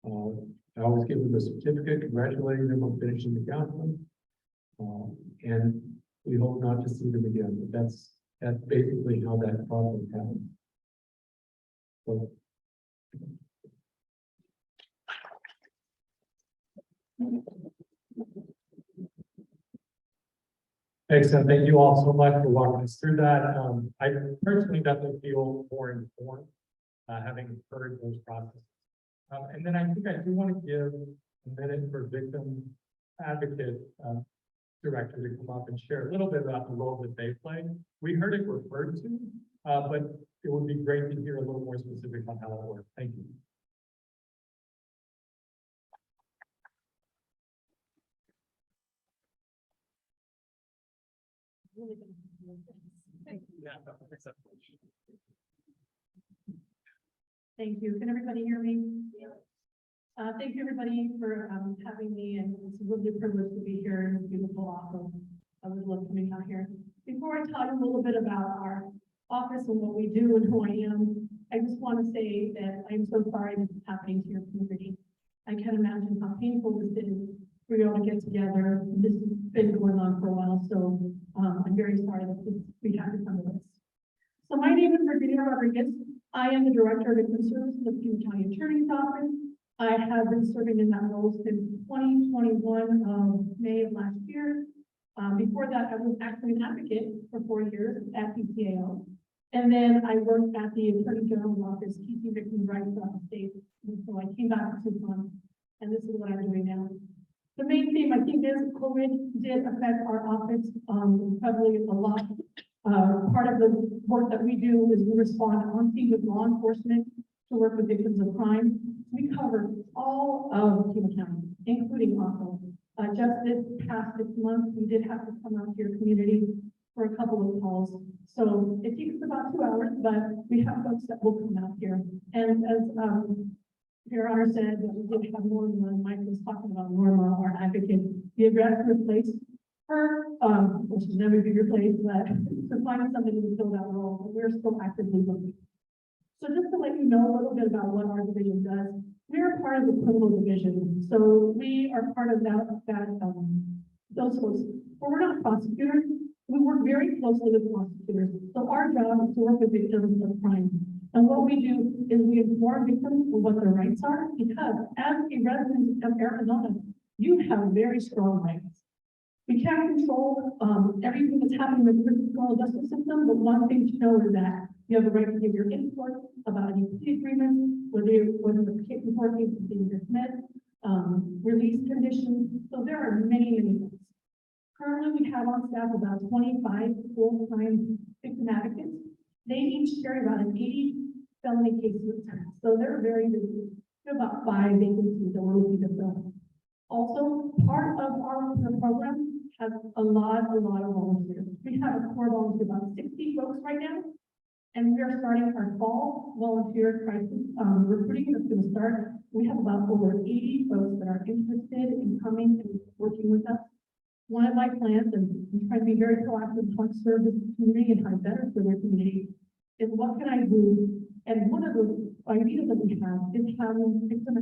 I always give them a certificate congratulating them on finishing the counseling. And we hope not to see them again, but that's basically how that process happens. So. Excellent. Thank you all so much for walking us through that. I personally definitely feel more informed, having heard those processes. And then I think I do want to give a minute for victim advocate director to come up and share a little bit about the role that they play. We heard it referred to, but it would be great to hear a little more specific on how it works. Thank you. Thank you. Can everybody hear me? Thank you, everybody, for having me, and it's a really privilege to be here in this beautiful office. I would love coming out here. Before I talk a little bit about our office and what we do and who I am, I just want to say that I'm so sorry this is happening to your community. I can't imagine how painful this is for you all to get together. This has been going on for a while, so I'm very sorry that we had to come to this. So my name is Virginia Rodriguez. I am the Director of Victim Services of Pima County Attorney's Office. I have been serving in that role since 2021, May of last year. Before that, I was actually an advocate for 4 years at PCAO. And then I worked at the Attorney General's office, teaching victim rights throughout the state. And so I came back to Tucson, and this is what I'm doing now. The main theme, I think, is COVID did affect our office probably a lot. Part of the work that we do is we respond on scene with law enforcement to work with victims of crime. We cover all of Pima County, including Ajo. Just this past 6 months, we did have to come out to your community for a couple of calls. So it takes about 2 hours, but we have folks that will come out here. And as Your Honor said that we did have Norma, and Mike was talking about Norma, our advocate, the address to replace her, which is never be replaced, but to find somebody to fill that role, but we're still actively looking. So just to let you know a little bit about what our division does, we are part of the criminal division. So we are part of those folks. But we're not prosecutors. We work very closely with prosecutors. So our job is to work with victims of crime. And what we do is we inform victims of what their rights are, because as a resident of Arizona, you have very strong rights. We can't control everything that's happening with the criminal justice system, but one thing to know is that you have the right to give your input about any plea agreements, whether the report needs to be dismissed, release conditions. So there are many things. Currently, we have on staff about 25 full-time victim advocates. They each carry about an 80 felony cases. So they're very busy. We have about 5 vacancies that we're looking to fill. Also, part of our program has a lot of volunteers. We have a core volunteer, about 60 folks right now. And we are starting our fall volunteer crisis recruiting that's going to start. We have about over 80 folks that are interested in coming and working with us. One of my plans, and I'm trying to be very proactive, how to serve this community and how to better serve their community, is what can I do? And one of the ideas that we have is having victim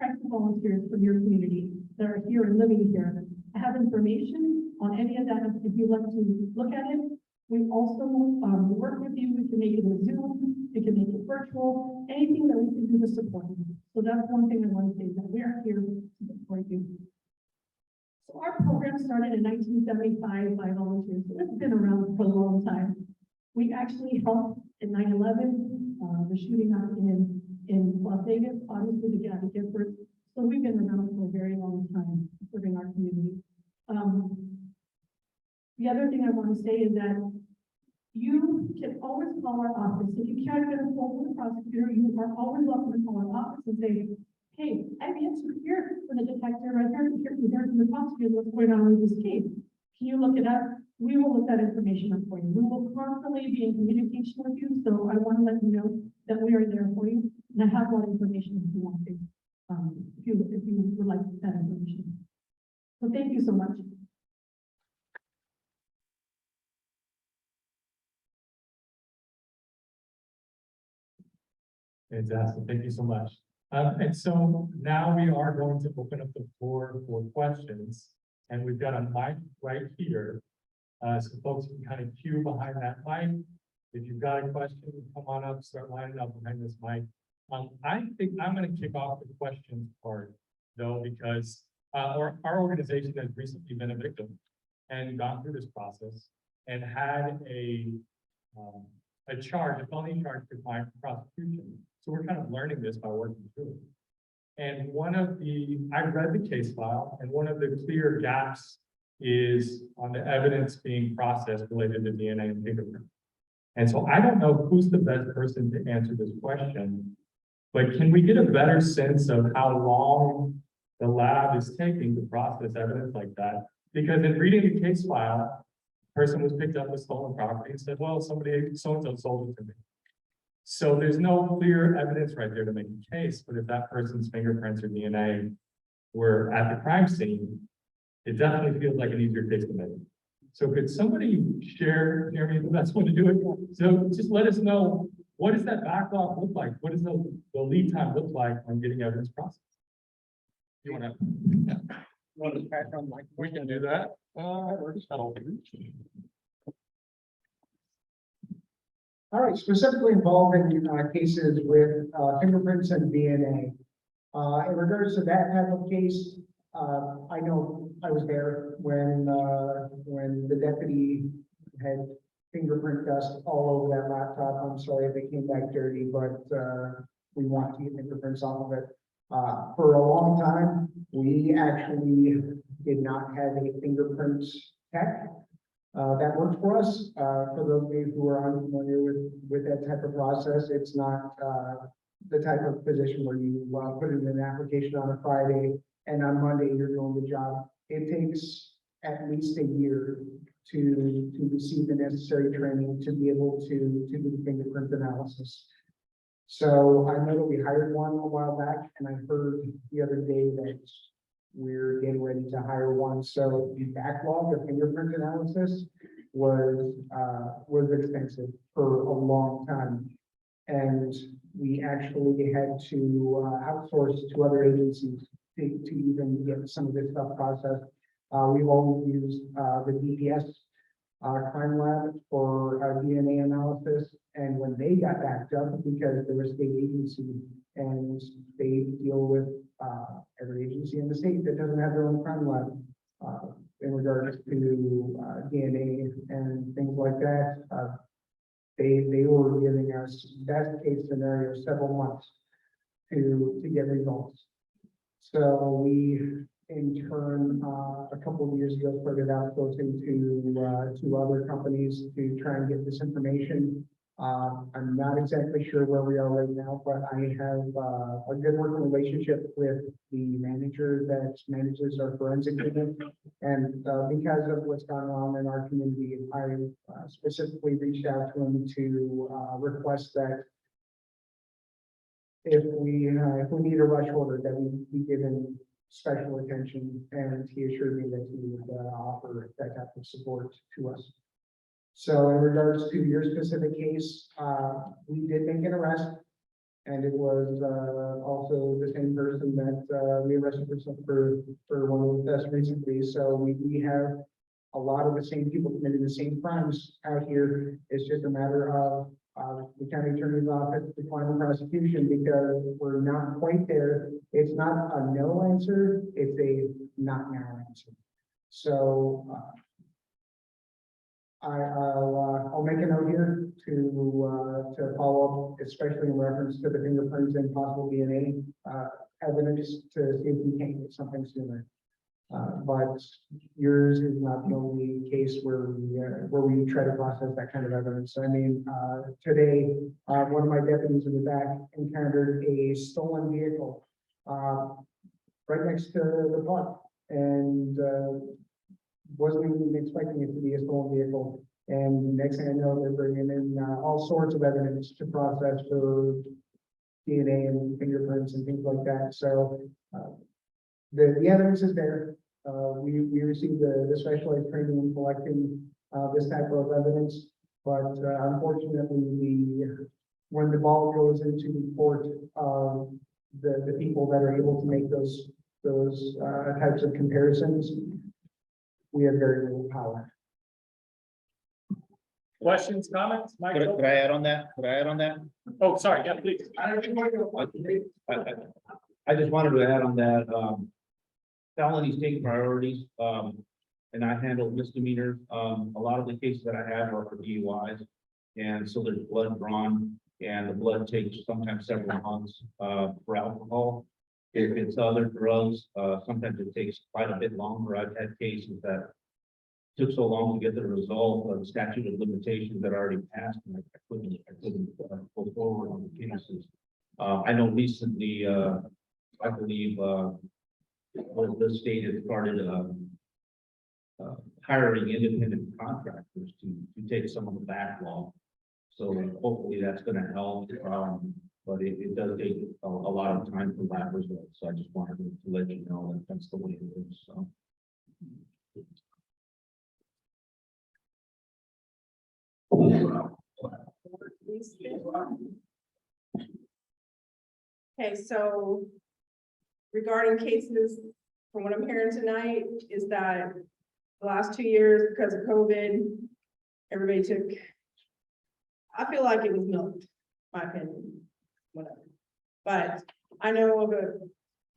crisis volunteers from your community that are here and living here. I have information on any of that if you'd like to look at it. We also work with you. We can make it a Zoom, we can make it virtual, anything that we can do to support you. So that's one thing I want to say, that we are here to support you. So our program started in 1975 by volunteers. So it's been around for a long time. We actually helped in 9/11, the shooting out in Las Vegas, obviously the Gabby Gifford. So we've been around for a very long time serving our community. The other thing I want to say is that you can always call our office. If you can't get a hold of the prosecutor, you are always welcome to call our office and say, hey, I'm yet to hear from the detective, I heard from the prosecutor what's going on with this case. Can you look it up? We will look that information up for you. We will constantly be in communication with you, so I want to let you know that we are there for you. And I have a lot of information if you want to, if you would like that information. So thank you so much. Fantastic, thank you so much. And so now we are going to open up the floor for questions. And we've got a mic right here. So folks can kind of queue behind that mic. If you've got a question, come on up, start lining up behind this mic. I think I'm going to kick off the questions part though, because our organization has recently been a victim and gone through this process and had a charge, a felony charge for client prosecution. So we're kind of learning this by working through it. And I read the case file, and one of the clear gaps is on the evidence being processed related to DNA and fingerprint. And so I don't know who's the best person to answer this question, but can we get a better sense of how long the lab is taking to process evidence like that? Because in reading the case file, person was picked up with stolen property and said, well, somebody, so-and-so sold it to me. So there's no clear evidence right there to make a case, but if that person's fingerprints or DNA were at the crime scene, it definitely feels like an easier case to make. So could somebody share, Jeremy, the best way to do it? So just let us know, what does that backlog look like? What does the lead time look like on getting evidence processed? You want to Back on mic. we can do that. All right, specifically involved in cases with fingerprints and DNA. In regards to that type of case, I know I was there when the deputy had fingerprint dust all over that laptop. I'm sorry if it came back dirty, but we want to get fingerprints off of it. For a long time, we actually did not have a fingerprint tech that worked for us. For those of you who are unfamiliar with that type of process, it's not the type of position where you put in an application on a Friday and on Monday you're doing the job. It takes at least a year to receive the necessary training to be able to do the fingerprint analysis. So I know that we hired one a while back, and I heard the other day that we're getting ready to hire one. So the backlog of fingerprint analysis was expensive for a long time. And we actually had to outsource to other agencies to even get some of this stuff processed. We've always used the DPS crime lab for DNA analysis. And when they got backed up, because they're a state agency and they deal with every agency in the state that doesn't have their own crime lab in regards to DNA and things like that, they were giving us best case scenario several months to get results. So we in turn a couple of years ago started outsourcing to other companies to try and get this information. I'm not exactly sure where we are right now, but I have a good working relationship with the manager that manages our forensic unit. And because of what's gone on in our community, I specifically reached out to him to request that if we need a rush order, that we be given special attention. And he assured me that he would offer that type of support to us. So in regards to your specific case, we did make an arrest, and it was also the same person that we arrested for one of the thefts recently. So we have a lot of the same people committing the same crimes out here. It's just a matter of the county attorney's office declining prosecution because we're not quite there. It's not a no answer, it's a not now answer. So I'll make a note here to follow up, especially in reference to the fingerprints and possible DNA evidence to see if we can get something sooner. But yours is not the only case where we try to process that kind of evidence. I mean, today, one of my deputies in the back encountered a stolen vehicle, right next to the park, and, wasn't even expecting it to be a stolen vehicle. And next thing I know, they're bringing in, all sorts of evidence to process for DNA and fingerprints and things like that. So, the evidence is there. We received the specialized training in collecting, this type of evidence. But, unfortunately, when the ball goes into the court of the people that are able to make those types of comparisons, we have very little power. Questions, comments? Michael? Could I add on that? Could I add on that? Oh, sorry, yeah, please. I just wanted to add on that, felonies take priorities, and I handle misdemeanors. A lot of the cases that I have are for DUIs. And so there's blood drawn, and the blood takes sometimes several months, for alcohol. If it's other drugs, sometimes it takes quite a bit longer. I've had cases that took so long to get the result of the statute of limitations that already passed, and I couldn't go forward on the cases. I know recently, I believe, the state has started hiring independent contractors to take some of the backlog. So hopefully that's going to help. But it does take a lot of time for that result. So I just wanted to let you know that that's the way it is. So. Okay, so regarding cases, from what I'm hearing tonight, is that the last 2 years, because of COVID, everybody took, I feel like it was milked, my opinion, whatever. But I know of a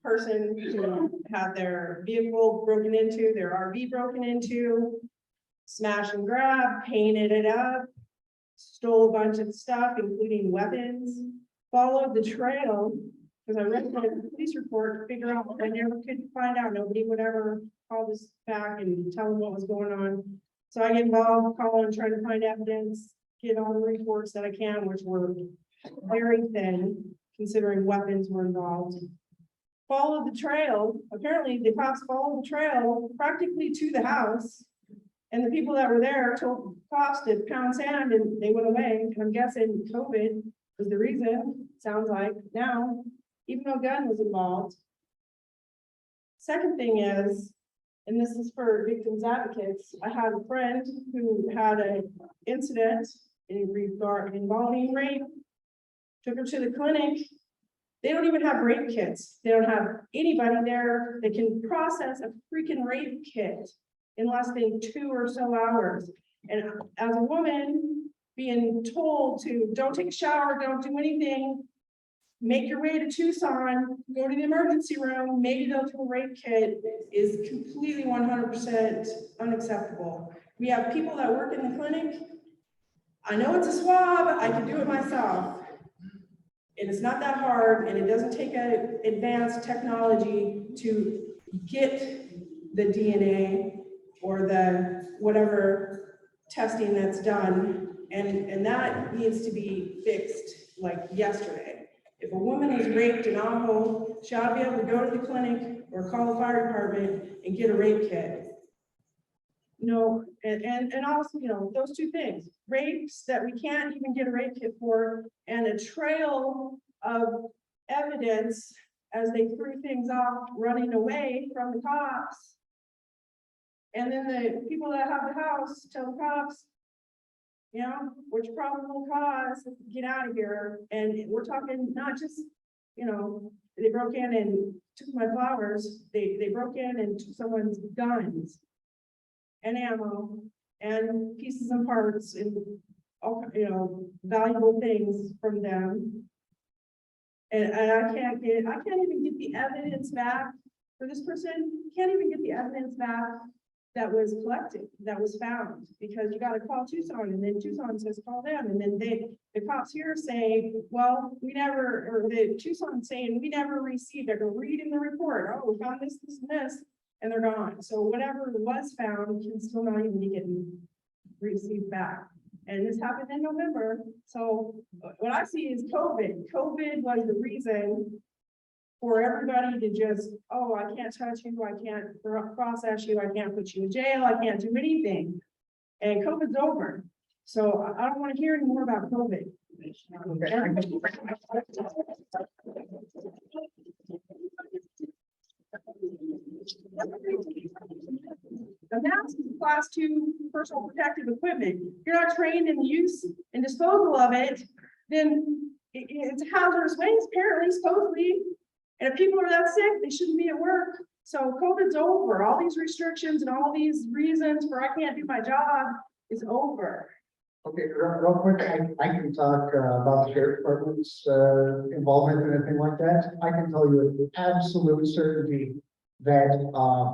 person who had their vehicle broken into, their RV broken into, smash and grab, painted it up, stole a bunch of stuff, including weapons, followed the trail, because I read the police report to figure out what I never could find out. Nobody would ever call us back and tell them what was going on. So I get involved, calling, trying to find evidence, get all the reports that I can, which were very thin, considering weapons were involved. Followed the trail. Apparently the cops followed the trail practically to the house. And the people that were there told cops to pound sand and they went away. And I'm guessing COVID was the reason, sounds like now, even though a gun was involved. Second thing is, and this is for victims advocates, I had a friend who had an incident involving rape, took her to the clinic. They don't even have rape kits. They don't have anybody there that can process a freaking rape kit in less than 2 or so hours. And as a woman being told to don't take a shower, don't do anything, make your way to Tucson, go to the emergency room, maybe they'll do a rape kit is completely 100% unacceptable. We have people that work in the clinic. I know it's a swab, I can do it myself. And it's not that hard, and it doesn't take an advanced technology to get the DNA or the whatever testing that's done, and that needs to be fixed like yesterday. If a woman is raped in Ajo, she ought to be able to go to the clinic or call the fire department and get a rape kit. No, and also, you know, those two things, rapes that we can't even get a rape kit for, and a trail of evidence as they threw things off, running away from the cops. And then the people that have the house tell the cops, you know, which probable cause, get out of here. And we're talking not just, you know, they broke in and took my flowers, they broke in and took someone's guns and ammo and pieces and parts and all, you know, valuable things from them. And I can't even get the evidence back for this person. Can't even get the evidence back that was collected, that was found, because you got to call Tucson, and then Tucson says call them, and then the cops here say, well, we never, or the Tucson saying we never received. I go read in the report. Oh, we found this, this, and this. and they're gone. So whatever was found can still not even be getting received back. And this happened in November. So what I see is COVID. COVID was the reason for everybody to just, oh, I can't touch you, I can't process you, I can't put you in jail, I can't do anything. And COVID's over. So I don't want to hear any more about COVID. A mask is class 2 personal protective equipment. If you're not trained in the use and disposal of it, then it's hazardous waste, apparently, supposedly. And if people are that sick, they shouldn't be at work. So COVID's over. All these restrictions and all these reasons for I can't do my job is over. Okay, real quick, I can talk about the sheriff's department's involvement in anything like that. I can tell you with absolute certainty that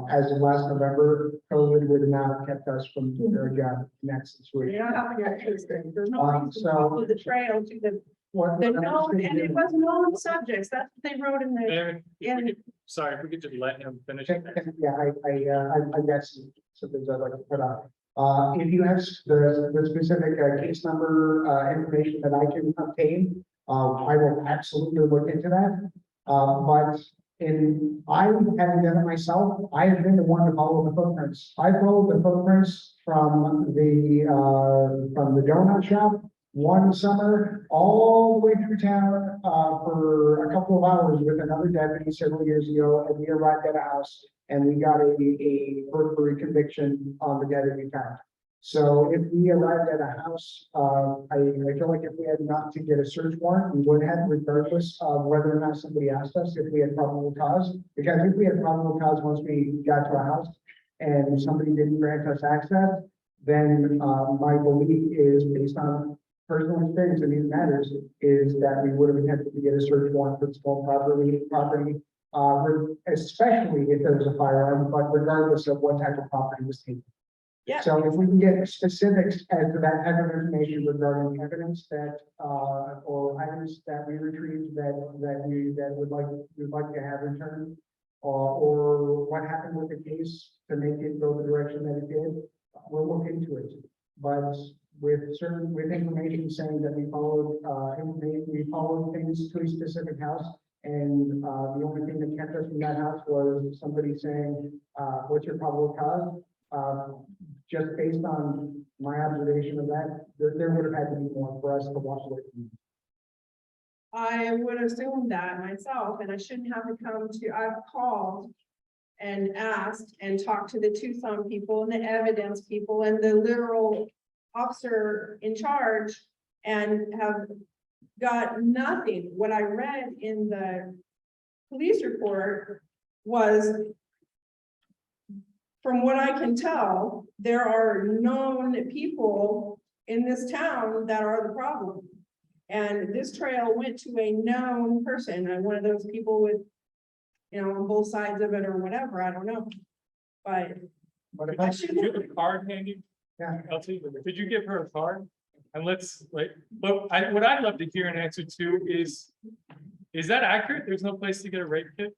as of last November, COVID would not have kept us from doing our job in that situation. You're not helping that case then. There's no reason to so- follow the trail to the known, and it was known subjects. That's what they wrote in the, Aaron, in, sorry, if we could just let him finish. Yeah, I got some things I'd like to put out. If you have the specific case number information that I can obtain, I will absolutely look into that. But I haven't done it myself. I have been the one to follow the footprints. I followed the footprints from the donut shop one summer all the way through town for a couple of hours with another deputy several years ago, and we arrived at a house and we got a burglary conviction on the deputy found. So if we arrived at a house, I feel like if we had not to get a search warrant, we would have, regardless of whether or not somebody asked us if we had probable cause. Because if we had probable cause once we got to a house and somebody didn't grant us access, then my belief is, based on personal experience in these matters, is that we would have attempted to get a search warrant for small property, especially if there was a firearm, but regardless of what type of property was taken. yeah. So if we can get specifics as to that type of information regarding evidence that, or items that we retrieved that we'd like to have returned, or what happened with the case to make it go the direction that it did, we'll look into it. But with information saying that we followed things to a specific house, and the only thing that kept us from that house was somebody saying, what's your probable cause? Just based on my observation of that, there would have had to be more for us to walk away from. I would assume that myself, and I shouldn't have to come to, I've called and asked and talked to the Tucson people and the evidence people and the literal officer in charge, and have got nothing. What I read in the police report was, from what I can tell, there are known people in this town that are the problem. And this trail went to a known person, and one of those people with, you know, on both sides of it or whatever, I don't know. But But if I I, Did you have a card handy? yeah, Elsie, could you give her a card? And let's but what I'd love to hear an answer to is that accurate? There's no place to get a rape kit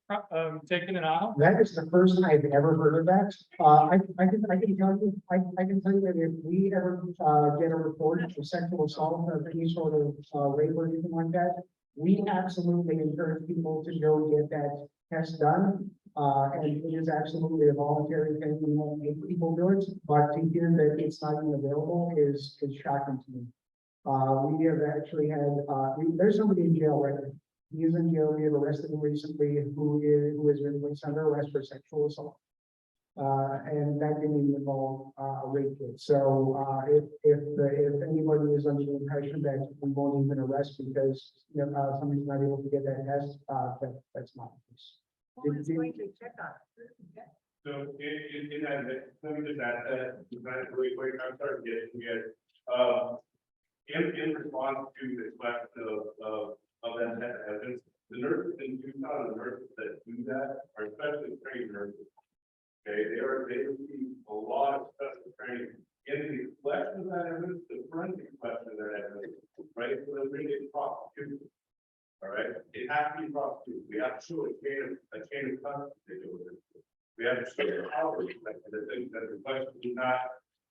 taken in Ajo? that is the first I've ever heard of that. I can tell you that if we ever get a report of sexual assault or any sort of rape or anything like that, we absolutely encourage people to go get that test done. And it is absolutely a voluntary thing. We won't make people do it, but to hear that it's not even available is shocking to me. We have actually had, there's somebody in jail right now. He is in jail. We have arrested him recently who has been placed under arrest for sexual assault. And that didn't even involve a rape kit. So if anybody is under the impression that we won't even arrest because somebody's not able to get that test, that's not the case. So in that, let me just add that, really quick, I'm starting to get, in response to the question of that type of evidence, the nurses in Tucson, the nurses that do that are especially trained nurses. Okay, they receive a lot of special training in the collection of that evidence, the forensic collection of that evidence, right? So they're really prosecuted. All right, it has to be prosecuted. We have to show a chain of custody. We understood the hours, that the question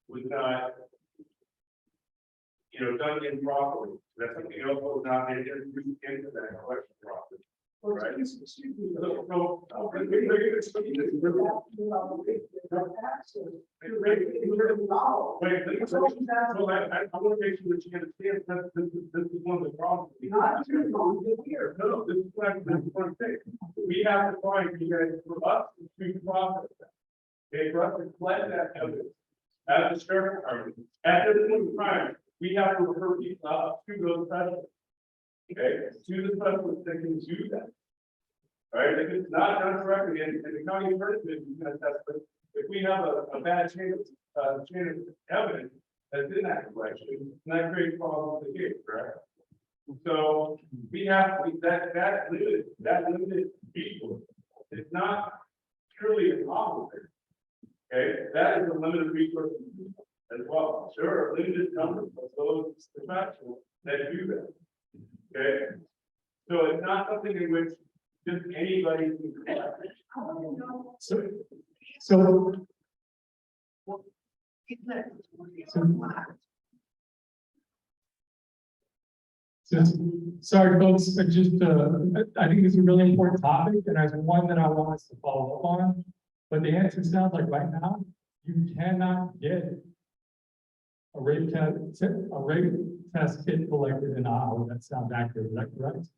was not, done improperly. That's something else was not introduced into that question process. Right. Wait, so I want to make sure that you understand that this is one of the problems. No, this is what I'm trying to say. We have to find you guys for us to process that. Okay, for us to collect that evidence. As the sheriff department, at this point in time, we have to refer people out to those specialists. Okay, to the specialists that can do that. All right, if it's not done correctly, and the county attorney is going to test, but if we have a bad chain of evidence that's in that collection, then that creates problems with the case, correct? So we have that limited resource. It's not truly a problem. Okay, that is a limited resource as well. There are limited numbers of those professionals that do that. Okay, so it's not something in which just anybody can collect. Sorry, folks, I think it's a really important topic, and there's one that I want us to follow up on. But the answer sounds like right now, you cannot get a rape test kit collected in Ajo. That sounds accurate, is that correct?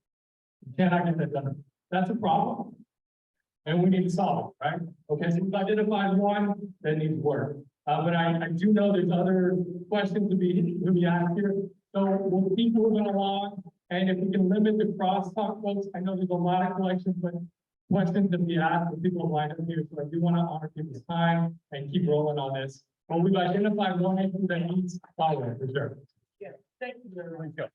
You cannot get that done. That's a problem. And we need to solve it, right? Okay, so we've identified one that needs work. But I do know there's other questions to be asked here. So we'll keep moving along. And if we can limit the crosstalk, folks, I know there's a lot of collections, but questions to be asked for people lined up here. So I do want to honor people's time and keep rolling on this. But we've identified one issue that needs follow-up for sure. Yeah, thank you very much. Go.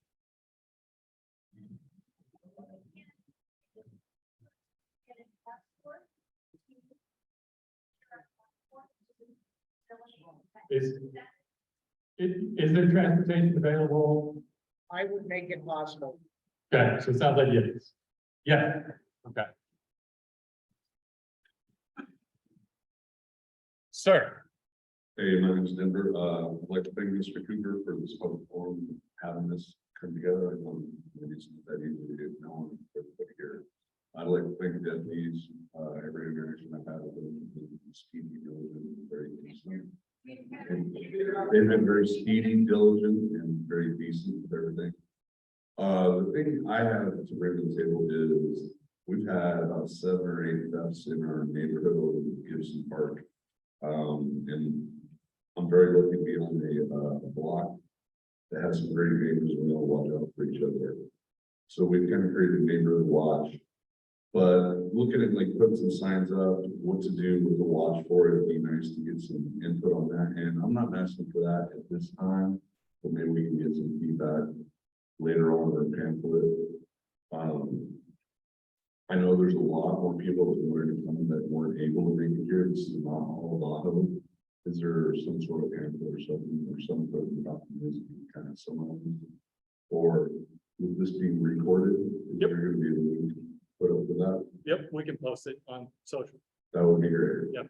Is there transportation available? I would make it possible. Okay, so it sounds like yes. Yeah, okay. Sir. Hey, my name is Denver. I'd like to thank Mr. Cooper for this public forum, having this come together. I know maybe it's not that easy to know everybody here. I'd like to thank the deputies, every interaction I've had with them, speedy, diligent, very decent. And they've been very speedy, diligent, and very decent with everything. The thing I have to bring to the table is we've had about 7 or 8 thefts in our neighborhood over Gibson Park. And I'm very lucky to be on a block that has some great neighbors and we all watch out for each other. So we've kind of created a neighborhood watch. But looking at like putting some signs up, what to do with the watch for it, it'd be nice to get some input on that. And I'm not asking for that at this time, but maybe we can get some feedback later on in the pamphlet. I know there's a lot more people that wanted to come that weren't able to make it here. This is not all of them. Is there some sort of pamphlet or something or some sort of document kind of summarize? Or with this being recorded, is there going to be a link put up for that? Yep, we can post it on social. That would be great. Yep.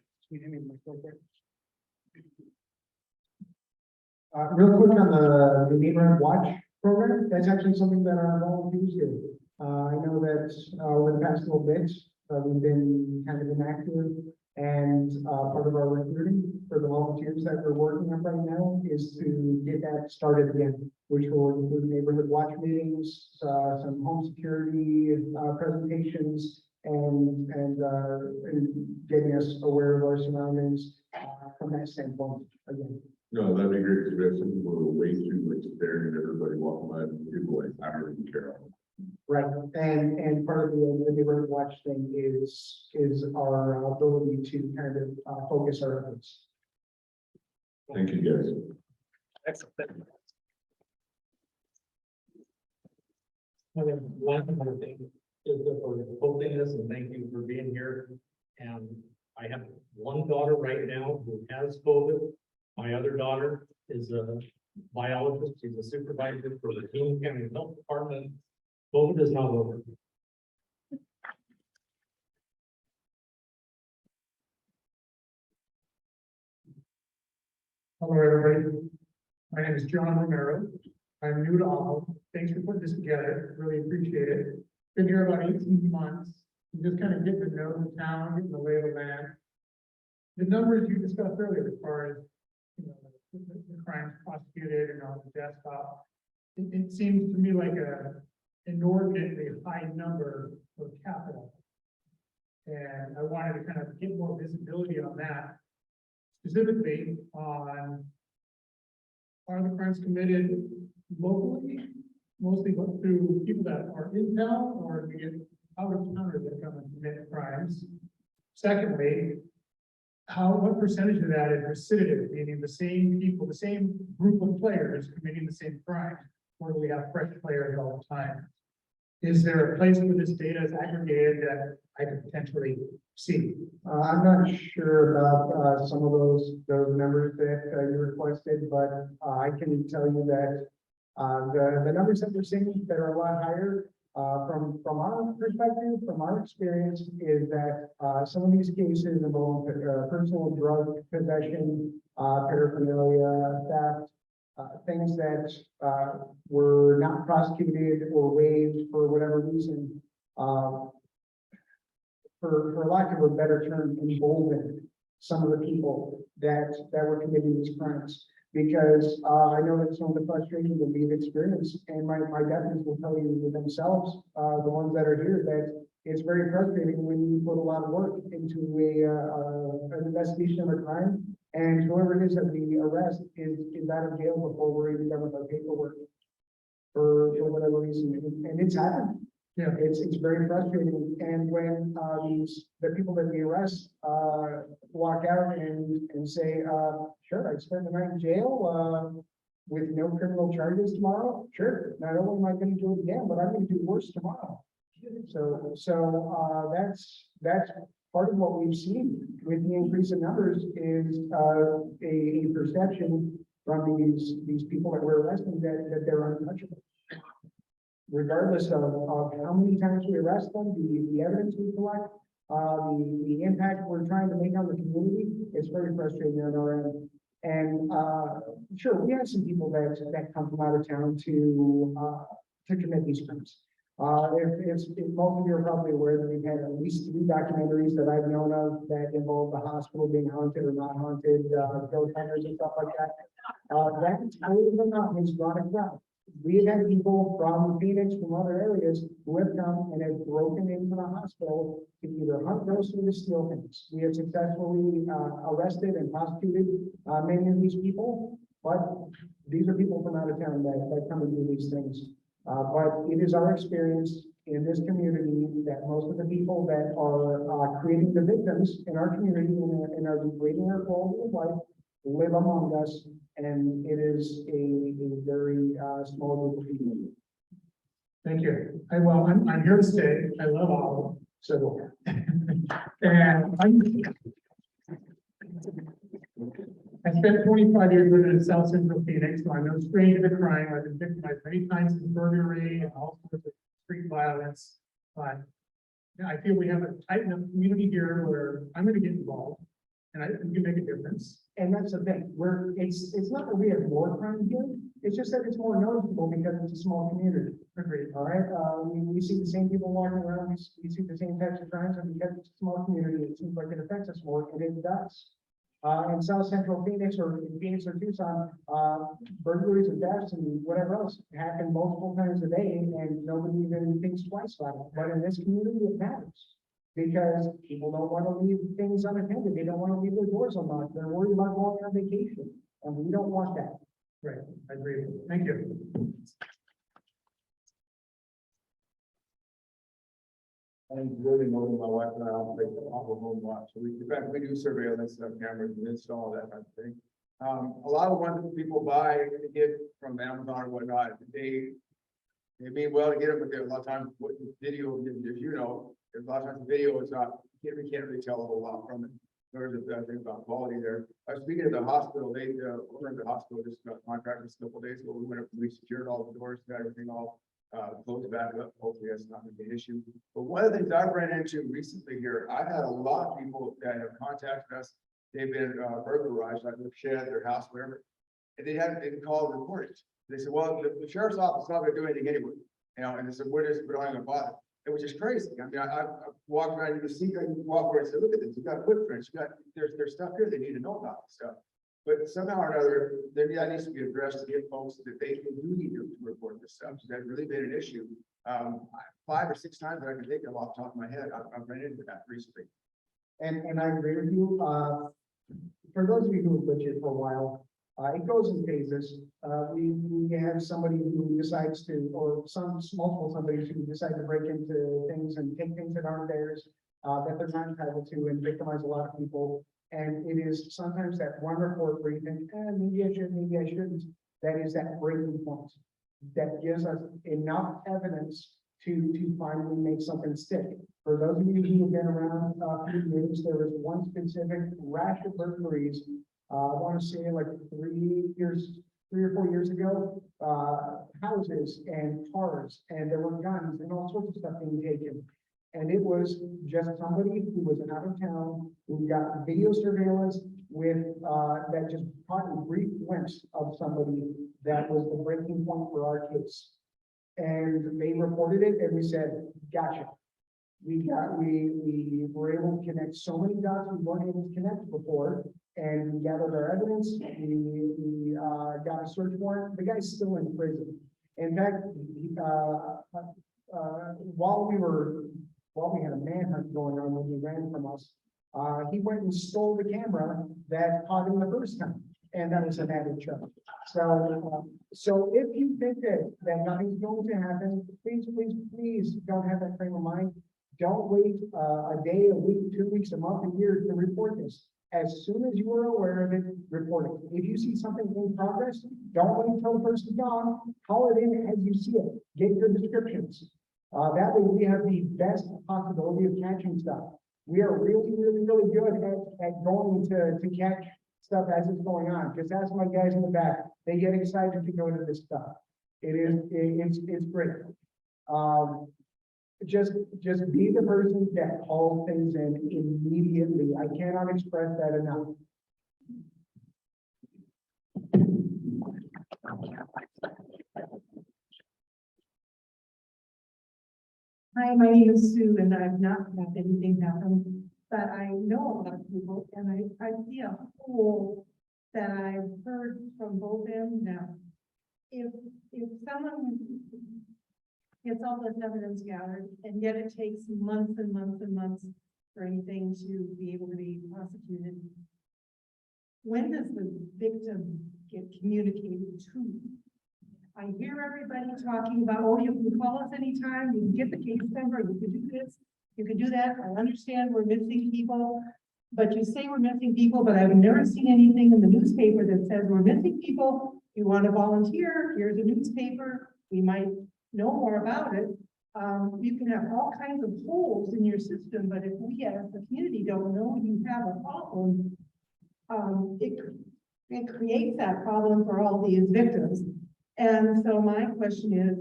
Real quick on the neighborhood watch program, that's actually something that our volunteers do. I know that over the past little bit, we've been kind of inactive, and part of our recruiting for the volunteers that we're working on right now is to get that started again, which will include neighborhood watch meetings, some home security presentations, and getting us aware of our surroundings from that standpoint again. No, that'd be great because we have some people who are way too like staring at everybody walking by and people like, I don't even care. Right, and part of the neighborhood watch thing is our ability to kind of focus our efforts. Thank you, guys. Excellent. One other thing is for hosting this, and thank you for being here. And I have one daughter right now who has COVID. My other daughter is a biologist. She's a supervisor for the Pima County Health Department. COVID is not over. Hello, everybody. My name is John Romero. I'm new to Ajo. Thanks for putting this together. Really appreciate it. Been here about 18 months. Just kind of getting to know the town, getting the lay of the land. The numbers you discussed earlier, as far as, you know, the crimes prosecuted and on the desktop, it seems to me like a inordinately high number for capital. And I wanted to kind of get more visibility on that, specifically on, are the crimes committed locally, mostly through people that are in town, or do we get out of towners that come and commit crimes? Secondly, what percentage of that is recidivism, meaning the same people, the same group of players committing the same crime, or do we have fresh players all the time? Is there a place where this data is aggregated that I could potentially see? I'm not sure about some of those numbers that you requested, but I can tell you that the numbers that we're seeing that are a lot higher from our perspective, from our experience, is that some of these cases involve personal drug possession, paraphernalia, theft, things that were not prosecuted or waived for whatever reason. For lack of a better term, emboldened some of the people that were committing these crimes. Because I know that some of the frustrations that we've experienced, and my deputies will tell you themselves, the ones that are here, that it's very frustrating when you put a lot of work into an investigation of a crime, and whoever it is that we arrest is out of jail before we're even done with our paperwork for whatever reason, and it's happened. Yeah. It's very frustrating, and when the people that we arrest walk out and say, sure, I spent the night in jail with no criminal charges tomorrow. Sure, not only am I going to do it again, but I'm going to do worse tomorrow. So that's part of what we've seen with the increase in numbers is a perception from these people that we're arresting that they're untouchable. Regardless of how many times we arrest them, the evidence we collect, the impact we're trying to make on the community, it's very frustrating on our end. And sure, we have some people that come from out of town to commit these crimes. If most of you are probably aware that we've had at least 3 documentaries that I've known of that involve the hospital being haunted or not haunted, ghost hunters and stuff like that. That, believe it or not, has drawn a crowd. We have had people from Phoenix, from other areas, who have come and have broken into the hospital to either hunt ghosts or to steal things. We have successfully arrested and prosecuted many of these people, but these are people from out of town that come and do these things. But it is our experience in this community that most of the people that are creating the victims in our community and are degrading our quality of life live among us, and it is a very small group of people. Thank you. I'm here to stay. I love Ajo. So, and I spent 25 years living in South Central Phoenix, so I'm no stranger to crime. I've been victimized many times in burglary and all sorts of street violence. But I feel we have a tight enough community here where I'm going to get involved, and we can make a difference. And that's the thing, it's not that we have more crime here, it's just that it's more noticeable because it's a small community. Agreed. All right, we see the same people walking around, we see the same types of crimes, and because it's a small community, it seems like it affects us more, and it does. In South Central Phoenix or in Phoenix or Tucson, burglaries and thefts and whatever else happen multiple times a day, and nobody even thinks twice about it. But in this community, it matters. Because people don't want to leave things unattended. They don't want to leave their doors unlocked. They're worried about going on vacation. And we don't want that. Right. I agree. Thank you. I'm really moving my wife and I on like the Ajo home watch. So we do surveillance and cameras and install that kind of thing. A lot of ones that people buy to get from Amazon or whatnot, they mean well to get them, but there a lot of times what the video, as you know, there's a lot of times the video is not, we can't really tell a whole lot from it. There's a thing about quality there. Speaking of the hospital, over at the hospital just got contracted a couple of days ago. We went up, we secured all the doors, got everything all closed back up. Hopefully that's not going to be an issue. But one of the things I've ran into recently here, I've had a lot of people that have contacted us. they've been burglarized, like their shed, their house, whatever. And they didn't call and report it. They said, well, the sheriff's office is not gonna do anything anyway, you know, and they said, we're not gonna bother. It was just crazy. I mean, I walked around, you can see, you walk around and say, look at this, you got footprints, there's stuff here they need to know about this stuff. But somehow or another, that needs to be addressed to get folks that they do need to report this stuff. So that's really been an issue. 5 or 6 times that I can think of off the top of my head, I've run into that recently. And I agree with you. For those of you who have lived here for a while, it goes in phases. We have somebody who decides to, or multiple somebodies who decide to break into things and take things that aren't theirs, that they're not entitled to, and victimize a lot of people. And it is sometimes that one report where you think, maybe I should, maybe I shouldn't. That is that breaking point that gives us enough evidence to finally make something stick. For those of you who have been around a few years, there was one specific rash of burglaries. I want to say like 3 or 4 years ago, houses and cars, and there were guns and all sorts of stuff being taken. And it was just somebody who was out of town, who got video surveillance with, that just caught a brief glimpse of somebody that was the breaking point for our case. And they reported it, and we said, gotcha. We were able to connect so many dots we weren't able to connect before, and we gathered our evidence. We got a search warrant. The guy's still in prison. In fact, while we had a manhunt going on when he ran from us, he went and stole the camera that caught him the first time, and that was an added charge. So if you think that nothing's going to happen, please don't have that frame of mind. Don't wait a day, a week, 2 weeks, a month, a year to report this. As soon as you are aware of it, report it. If you see something in progress, don't wait until the person's gone. Call it in as you see it. Get your descriptions. That way we have the best possibility of catching stuff. We are really good at going to catch stuff as it's going on. Just ask my guys in the back. They get excited to go to this stuff. It's great. Just be the person that calls things in immediately. I cannot express that enough. Hi, my name is Sue, and I've not had anything happen, but I know a lot of people, and I see a whole that I've heard from both ends now. If someone gets all this evidence gathered, and yet it takes months and months and months for anything to be able to be prosecuted, when does the victim get communicated to? I hear everybody talking about, oh, you can call us anytime, you can get the case number, you can do this, you can do that. I understand we're missing people, but you say we're missing people, but I've never seen anything in the newspaper that says we're missing people. You want to volunteer, here's a newspaper, we might know more about it. You can have all kinds of holes in your system, but if we as the community don't know you have a problem, it creates that problem for all these victims. And so my question is,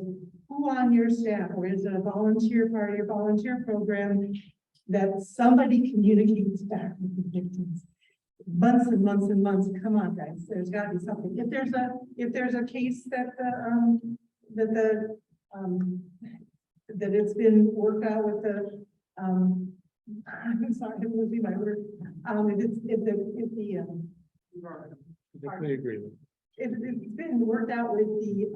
who on your staff, or is it a volunteer part of your volunteer program, that somebody communicates back with the victims? Months and months and months. Come on, guys, there's got to be something. If there's a case that that it's been worked out with the I'm sorry, I'm losing my word. I agree with. If it's been worked out with the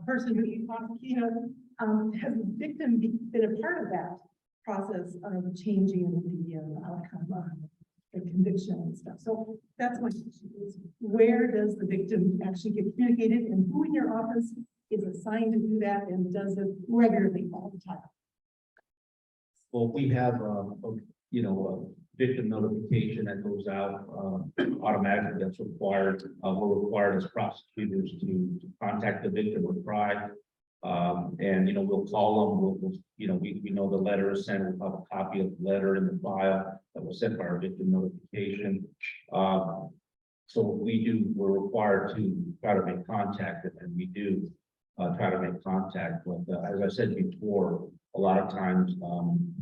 person who you prosecuted, has the victim been a part of that process of changing the outcome of the conviction and stuff? So that's my question is, where does the victim actually get communicated, and who in your office is assigned to do that, and does it regularly all the time? Well, we have, a victim notification that goes out automatically. That's required. We're required as prosecutors to contact the victim or cry. And, we'll call them. We know the letter is sent. We'll have a copy of the letter in the file that was sent by our victim notification. So we're required to try to make contact, and we do try to make contact. But as I said before, a lot of times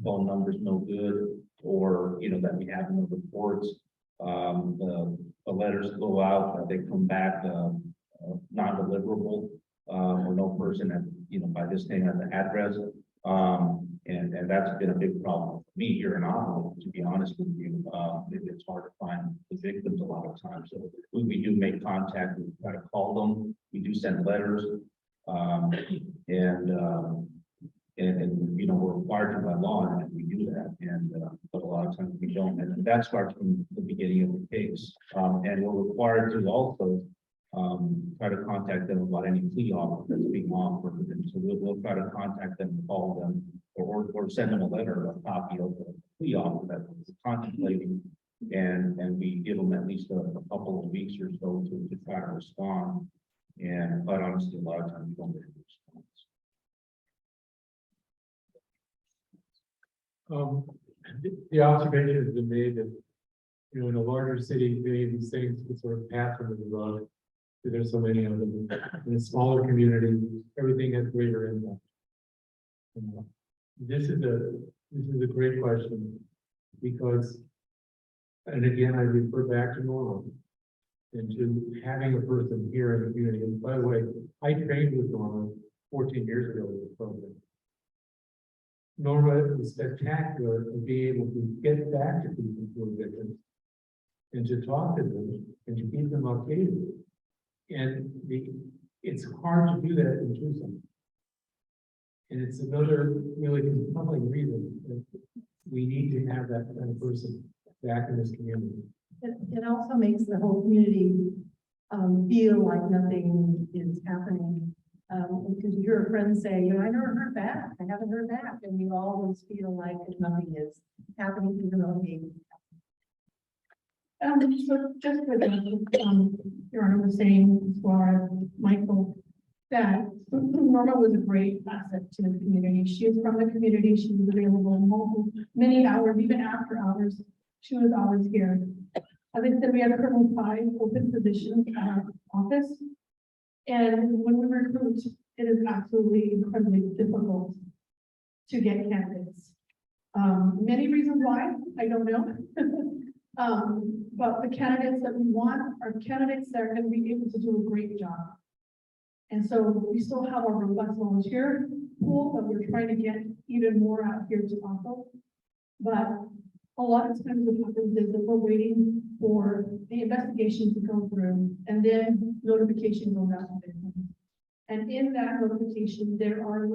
phone numbers no good, or that we have no reports. the letters go out, they come back, non-deliverable, or no person at, by this thing at the address. And that's been a big problem for me here in Ajo, to be honest with you. It's hard to find the victims a lot of times. So we do make contact, we try to call them, we do send letters. We're required to by law, and we do that, but a lot of times we don't, and that starts from the beginning of the case. And we're required to also try to contact them about any plea offer that's being offered to them. So we'll try to contact them, call them, or send them a letter, a copy of the plea offer that we're contemplating, and we give them at least a couple of weeks or so to try to respond. And quite honestly, a lot of times we don't get a response. The observation has been made that, in a larger city, many of these things can sort of pass under the rug. There's so many of them. In a smaller community, everything has greater impact. This is a great question, because, and again, I refer back to Norma and to having a person here in the community. And by the way, I trained with Norma 14 years ago with the program. Norma is spectacular in being able to get back to people who are victims and to talk to them and to keep them updated. And it's hard to do that in Tucson. And it's another really compelling reason that we need to have that kind of person back in this community. It also makes the whole community feel like nothing is happening. Because you hear a friend say, I never heard back, I haven't heard back, and you always feel like nothing is happening, even though maybe. So just for the, Your Honor was saying, as far as Michael, that Norma was a great asset to the community. She is from the community. She was available many hours, even after hours. She was always here. As I said, we have currently 5 open positions at our office. And when we recruit, it is absolutely incredibly difficult to get candidates. Many reasons why, I don't know. But the candidates that we want are candidates that are going to be able to do a great job. And so we still have our robust volunteer pool that we're trying to get even more out here to Ajo. But a lot of times what happens is that we're waiting for the investigation to go through, and then notification goes out to them. And in that notification, there are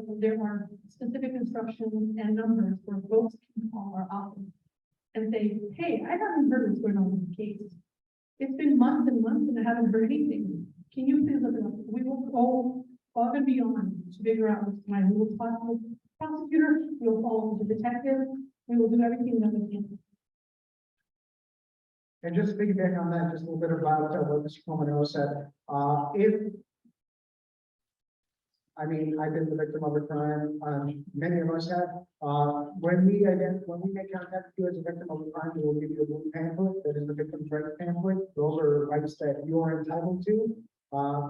specific instructions and numbers where folks can call our office and say, hey, I haven't heard what's going on with the case. It's been months and months and I haven't heard anything. Can you please look it up? We will go above and beyond to figure out what's going on. We will talk to the prosecutor, we will follow the detective, we will do everything that we can. And just to piggyback on that, just a little bit about what Mr. Pomano said. I've been the victim of a crime. Many of us have. When we make contact with you as a victim of a crime, we will give you a blue pamphlet that is the victim's rights pamphlet. Those are rights that you are entitled to.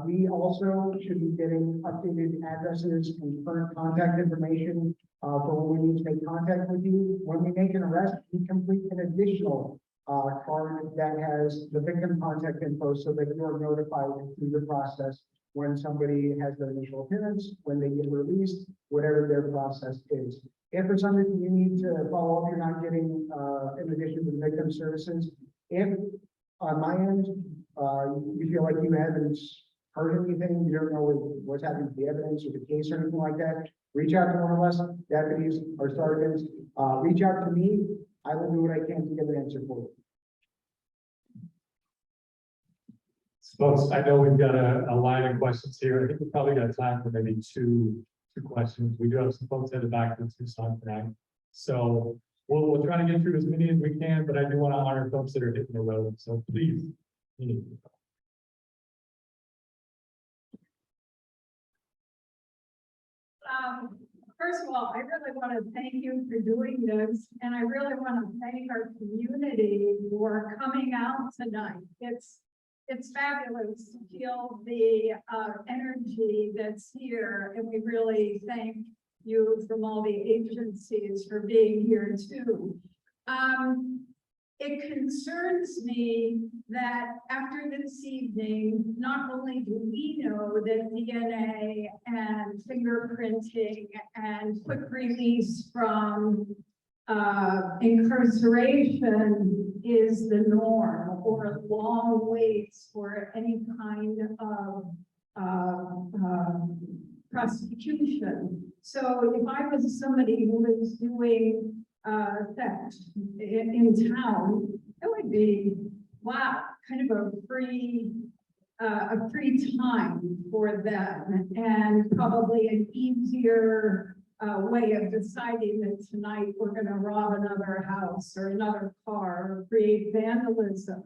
We also should be getting updated addresses and current contact information for when we need to make contact with you. When we make an arrest, we complete an additional card that has the victim contact info so that you are notified through the process when somebody has their initial appearance, when they get released, whatever their process is. If for some reason you need to follow up, you're not getting, in addition to the victim services, if on my end, you feel like you haven't heard anything, you don't know what's happening to the evidence or the case or anything like that, reach out to one of us, deputies or sergeants, reach out to me. I will do what I can to get an answer for you. Folks, I know we've got a line of questions here. I think we probably got time for maybe two questions. We do have some folks at the back of Tucson tonight. So we'll try to get through as many as we can, but I do want to honor folks that are hitting the road. So please. First of all, I really want to thank you for doing this, and I really want to thank our community for coming out tonight. It's fabulous to feel the energy that's here, and we really thank you from all the agencies for being here too. it concerns me that after this evening, not only do we know that DNA and fingerprinting and quick release from incarceration is the norm, or long waits for any kind of prosecution. So if I was somebody who was doing theft in town, it would be, wow, kind of a free time for them, and probably an easier way of deciding that tonight we're going to rob another house or another car or create vandalism.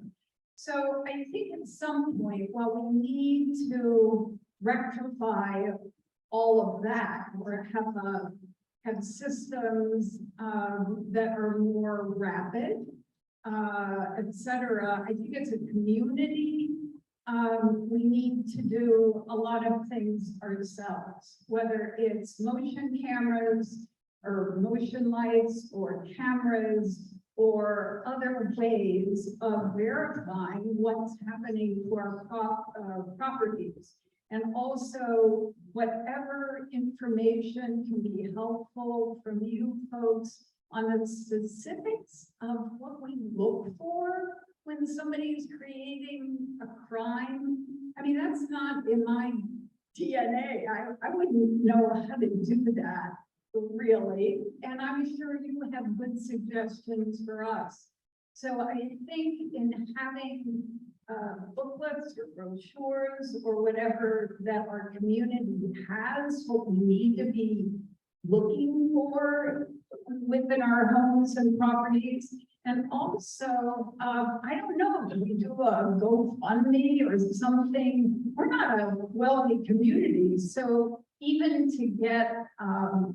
So I think at some point, while we need to rectify all of that, or have systems that are more rapid, et cetera, I think as a community, we need to do a lot of things ourselves, whether it's motion cameras or motion lights or cameras or other ways of verifying what's happening to our properties. And also whatever information can be helpful from you folks on the specifics of what we look for when somebody's creating a crime. I mean, that's not in my DNA. I wouldn't know how to do that, really. And I'm sure you have good suggestions for us. So I think in having booklets or brochures or whatever that our community has, what we need to be looking for within our homes and properties. And also, I don't know, do we do a GoFundMe or something? We're not a wealthy community, so even to get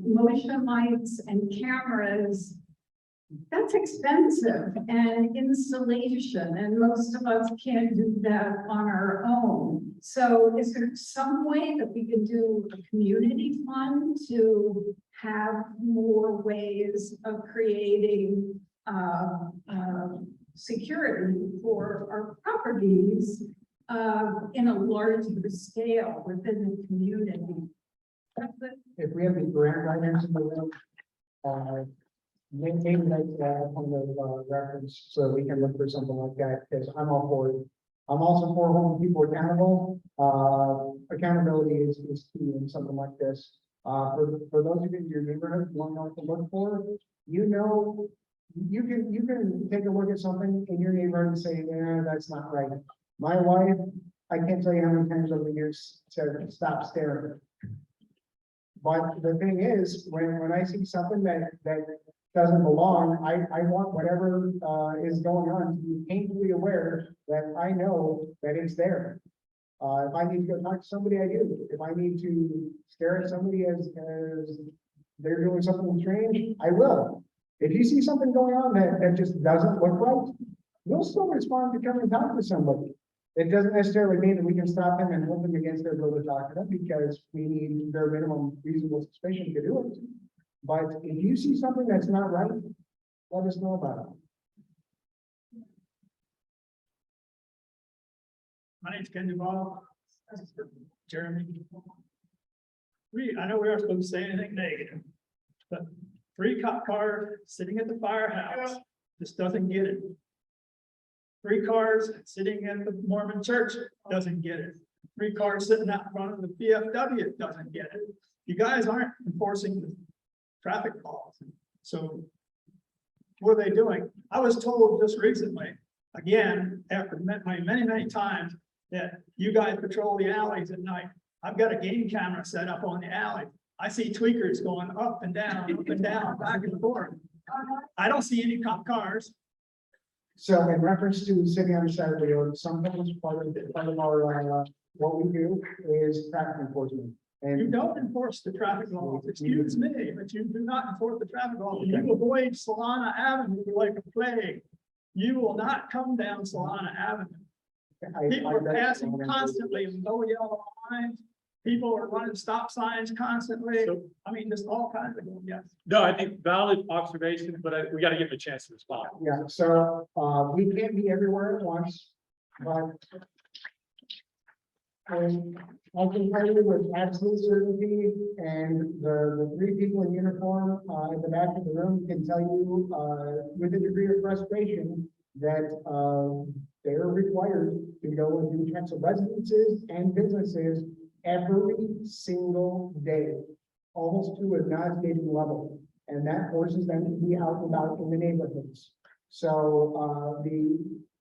motion lights and cameras, that's expensive, and installation, and most of us can't do that on our own. So is there some way that we can do a community fund to have more ways of creating security for our properties in a larger scale within the community? That's it. If we have any grant writers in the room, maybe that's one of reference, so we can look for something like that, because I'm all for it. I'm also for holding people accountable. Accountability is key in something like this. For those of you in your neighborhood, you want to know what to look for, you know, you can take a look at something in your neighborhood and say, yeah, that's not right. My wife, I can't tell you how many times over the years said, stop staring. But the thing is, when I see something that doesn't belong, I want whatever is going on to be painfully aware that I know that it's there. If I need to go talk to somebody, I do. If I need to stare at somebody as they're doing something strange, I will. If you see something going on that just doesn't look right, you'll still respond to come and talk to somebody. It doesn't necessarily mean that we can stop them and hold them against their will to talk to them, because we need their minimum reasonable suspicion to do it. But if you see something that's not right, let us know about it. My name's Ken Duvall. Jeremy. I know we aren't supposed to say anything negative, but 3 cop cars sitting at the firehouse just doesn't get it. 3 cars sitting at the Mormon church doesn't get it. 3 cars sitting out in front of the VFW doesn't get it. You guys aren't enforcing the traffic laws. So what are they doing? I was told just recently, again, after many times, that you guys patrol the alleys at night. I've got a game camera set up on the alley. I see tweakers going up and down, back and forth. I don't see any cop cars. So in reference to sitting on the side of the road, sometimes part of our what we do is traffic enforcement. And You don't enforce the traffic laws, excuse me, but you do not enforce the traffic laws. You avoid Solana Avenue like a plague. You will not come down Solana Avenue. People are passing constantly in low yellow lines, people are running stop signs constantly. I mean, just all kinds of, yes. No, I think valid observation, but we gotta give him a chance to respond. Yeah, so, we can't be everywhere at once, but I can tell you with absolute certainty, and the three people in uniform, in the back of the room can tell you, with a degree of frustration, that, they're required to go and do checks of residences and businesses every single day, almost to a nauseating level. And that forces them to be out and about in the neighborhoods. So,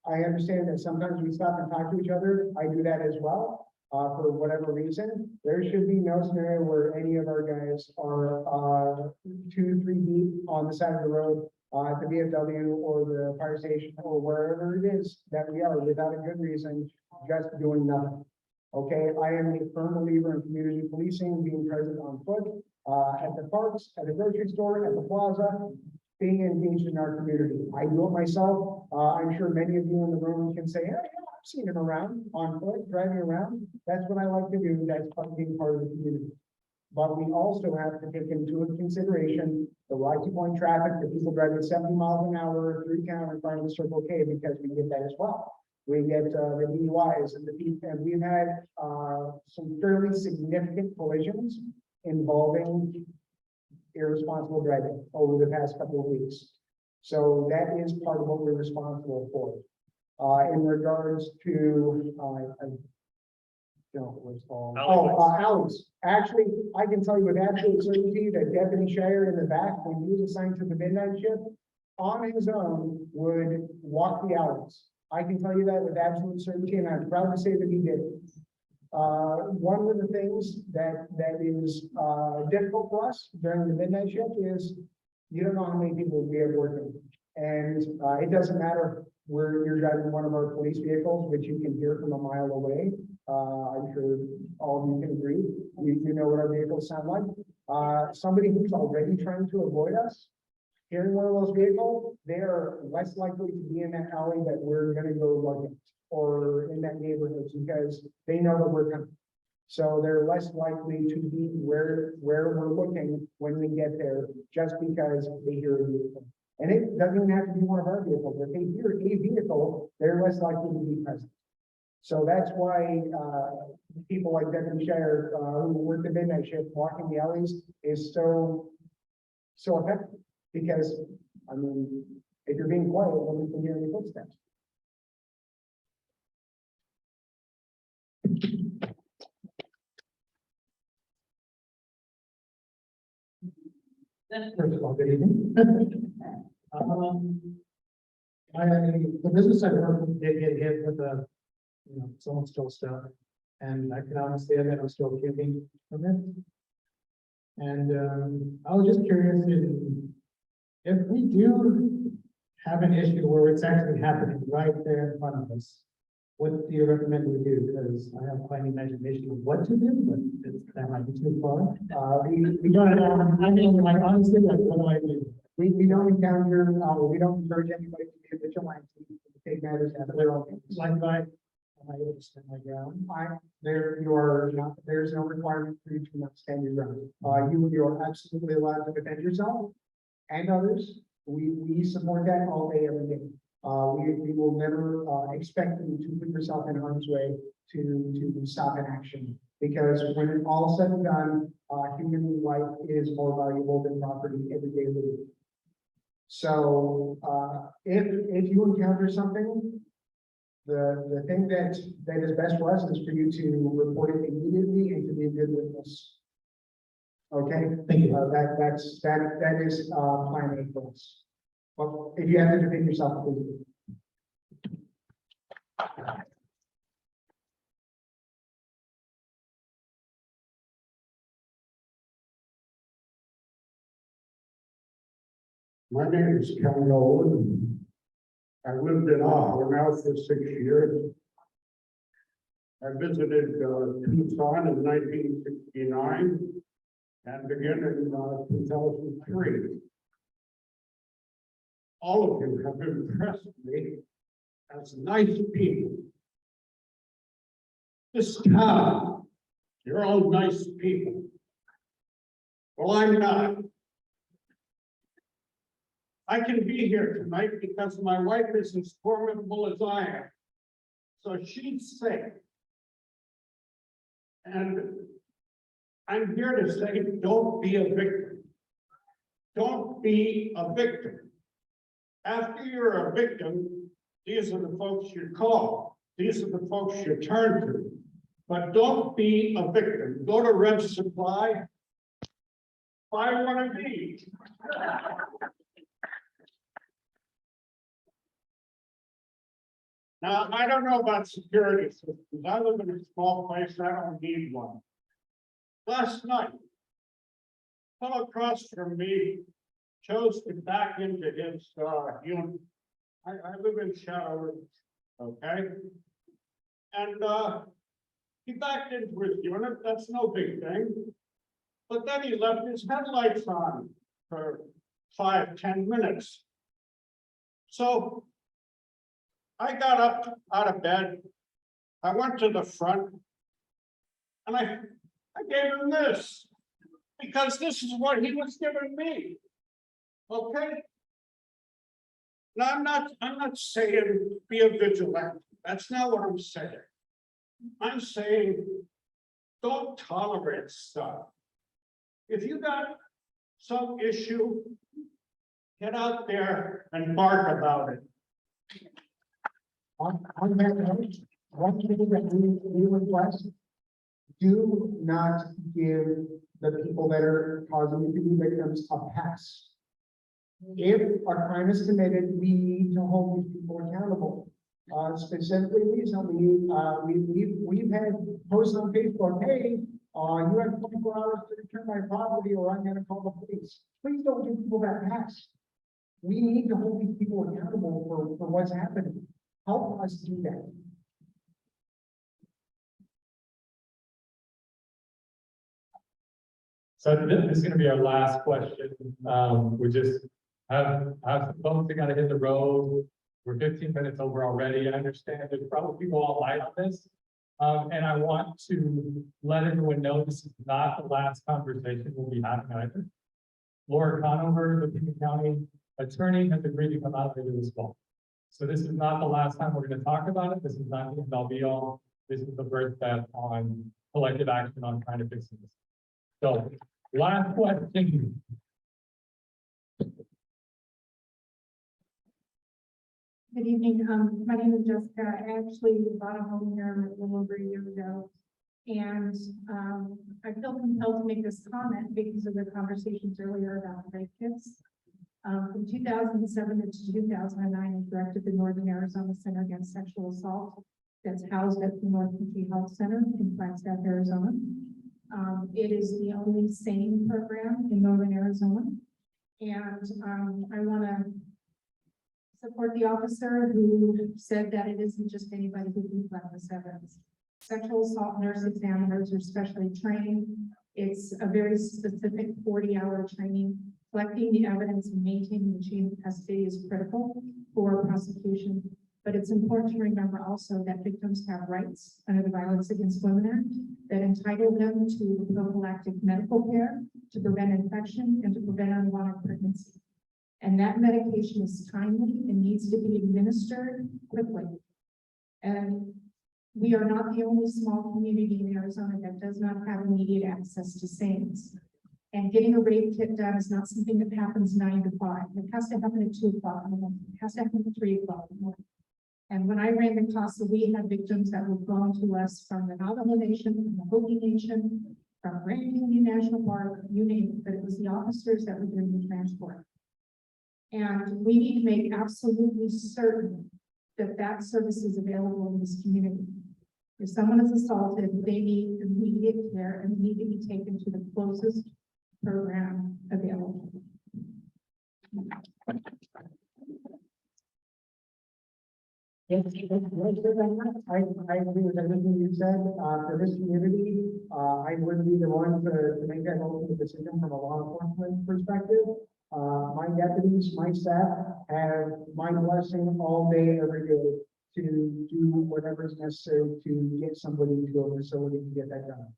I understand that sometimes we stop and talk to each other. I do that as well. For whatever reason, there should be no scenario where any of our guys are, 2-3 deep on the side of the road, at the VFW or the fire station or wherever it is that we are without a good reason, just doing nothing. Okay, I am a firm believer in community policing, being present on foot, at the parks, at the grocery store, at the plaza, being engaged in our community. I do it myself. I'm sure many of you in the room can say, hey, yeah, I've seen him around on foot, driving around. That's what I like to do. That's being part of the community. But we also have to take into consideration the rising point traffic, the people driving 70 miles an hour through town in front of the Circle K, because we get that as well. We get the DUIs and and we've had some fairly significant collisions involving irresponsible driving over the past couple of weeks. So that is part of what we're responsible for. In regards to, what's called, alleys. Actually, I can tell you with absolute certainty that Deputy Shire in the back, when he was assigned to the midnight shift, on his own would walk the alleys. I can tell you that with absolute certainty, and I'm proud to say that he did it. One of the things that is difficult for us during the midnight shift is you don't know how many people we have working. And it doesn't matter where you're driving one of our police vehicles, which you can hear from a mile away. I'm sure all of you can agree. You know what our vehicles sound like. Somebody who's already trying to avoid us, hearing one of those vehicles, they are less likely to be in that alley that we're gonna go look at, or in that neighborhood, because they know that we're coming. So they're less likely to be where we're looking when we get there, just because they hear a vehicle. And it doesn't even have to be one of our vehicles. If they hear a vehicle, they're less likely to be present. So that's why people like Deputy Shire, who work the midnight shift, walking the alleys is so effective. Because, I mean, if you're being quiet, nobody can hear any footsteps. First of all, good evening. The business I work with did get hit with someone stole stuff, and I can honestly admit I'm still keeping from it. And I was just curious if we do have an issue where it's actually happening right there in front of us, what do you recommend we do? Because I have quite an imagination of what to do, but that might be too far. We don't, I mean, like, honestly, like, what do I do? We don't encounter, we don't encourage anybody to be a vigilante, to take matters out of their own hands. Like, am I able to stand my ground? There's no requirement for you to not stand your ground. You are absolutely allowed to defend yourself and others. We support that all day, every day. We will never expect you to put yourself in harm's way to stop an action, because when it's all said and done, human life is more valuable than property every day of the week. So if you encounter something, the thing that is best for us is for you to report it immediately and to be a good witness. Okay, Thank you. that is plan A for us. But if you have to defend yourself, please do. My name is Ken Nolan. I lived in Ajo now for 6 years. I visited Tucson in 1969 and again in 2003. All of you have impressed me as nice people. This town You're all nice people. Well, I'm not. I can be here tonight because my wife is as formidable as I am. So she's safe. And I'm here to say, don't be a victim. Don't be a victim. After you're a victim, these are the folks you call. These are the folks you turn to. But don't be a victim. Go to Red Supply, buy one of these. Now, I don't know about security systems. I live in a small place. I don't need one. Last night, fellow across from me chose to back into his unit. I live in Shadow, okay? And he backed into his unit. That's no big thing. But then he left his headlights on for 5-10 minutes. So I got up out of bed. I went to the front and I gave him this because this is what he was giving me. Okay. Now I'm not saying be a vigilante. That's not what I'm saying. I'm saying don't tolerate stuff. If you got some issue, get out there and bark about it. On that note, one thing that we request, do not give the people that are causing you to be victims a pass. If a crime is committed, we need to hold these people accountable. Specifically recently, we've had posts on Facebook, hey, you have 24 hours to return my property or I'm gonna call the police. Please don't give people that pass. We need to hold these people accountable for what's happening. Help us do that. So this is gonna be our last question. We just have some folks that gotta hit the road. We're 15 minutes over already. I understand there's probably people all light on this. And I want to let everyone know this is not the last conversation we'll be having either. Laura Conover, the Pima County attorney, has agreed to come out later this fall. So this is not the last time we're going to talk about it. This is not the end all be all. This is the first step on collective action on trying to fix this. So last question. Good evening. My name is Jessica. I actually bought a home here a little over a year ago. And I feel compelled to make this comment because of the conversations earlier about rape kits. From 2007 to 2009, I directed the Northern Arizona Center Against Sexual Assault that's housed at the North Country Health Center in Flagstaff, Arizona. It is the only SANE program in Northern Arizona. And I want to support the officer who said that it isn't just anybody who can collect this evidence. Sexual assault nurse examiners are specially trained. It's a very specific 40-hour training. Collecting the evidence and maintaining the chain of custody is critical for prosecution, but it's important to remember also that victims have rights under the Violence Against Women Act that entitle them to prophylactic medical care to prevent infection and to prevent unwanted pregnancy. And that medication is timely and needs to be administered quickly. And we are not the only small community in Arizona that does not have immediate access to SANEs. And getting a rape kit done is not something that happens 9 to 5. It has to happen at 2 o'clock in the morning. It has to happen at 3 o'clock in the morning. And when I ran the CASA, we had victims that were brought to us from the Navajo Nation, from the Hopi Nation, from Grand Canyon National Park, you name it, but it was the officers that were doing the transport. And we need to make absolutely certain that that service is available in this community. If someone is assaulted, they need immediate care and need to be taken to the closest program available. Yes, I agree with everything you said. For this community, I would be the one to make that ultimate decision from a law enforcement perspective. My deputies, my staff have my blessing all day, every day to do whatever is necessary to get somebody to a facility to get that done.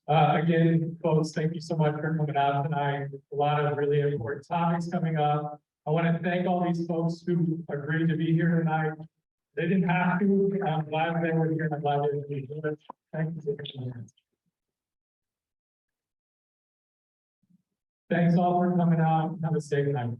Again, folks, thank you so much for coming out tonight. A lot of really important topics coming up. I want to thank all these folks who agreed to be here tonight. They didn't have to. I'm glad they were here. And I'm glad they were here. Thank you. Thanks all for coming out. Have a safe night.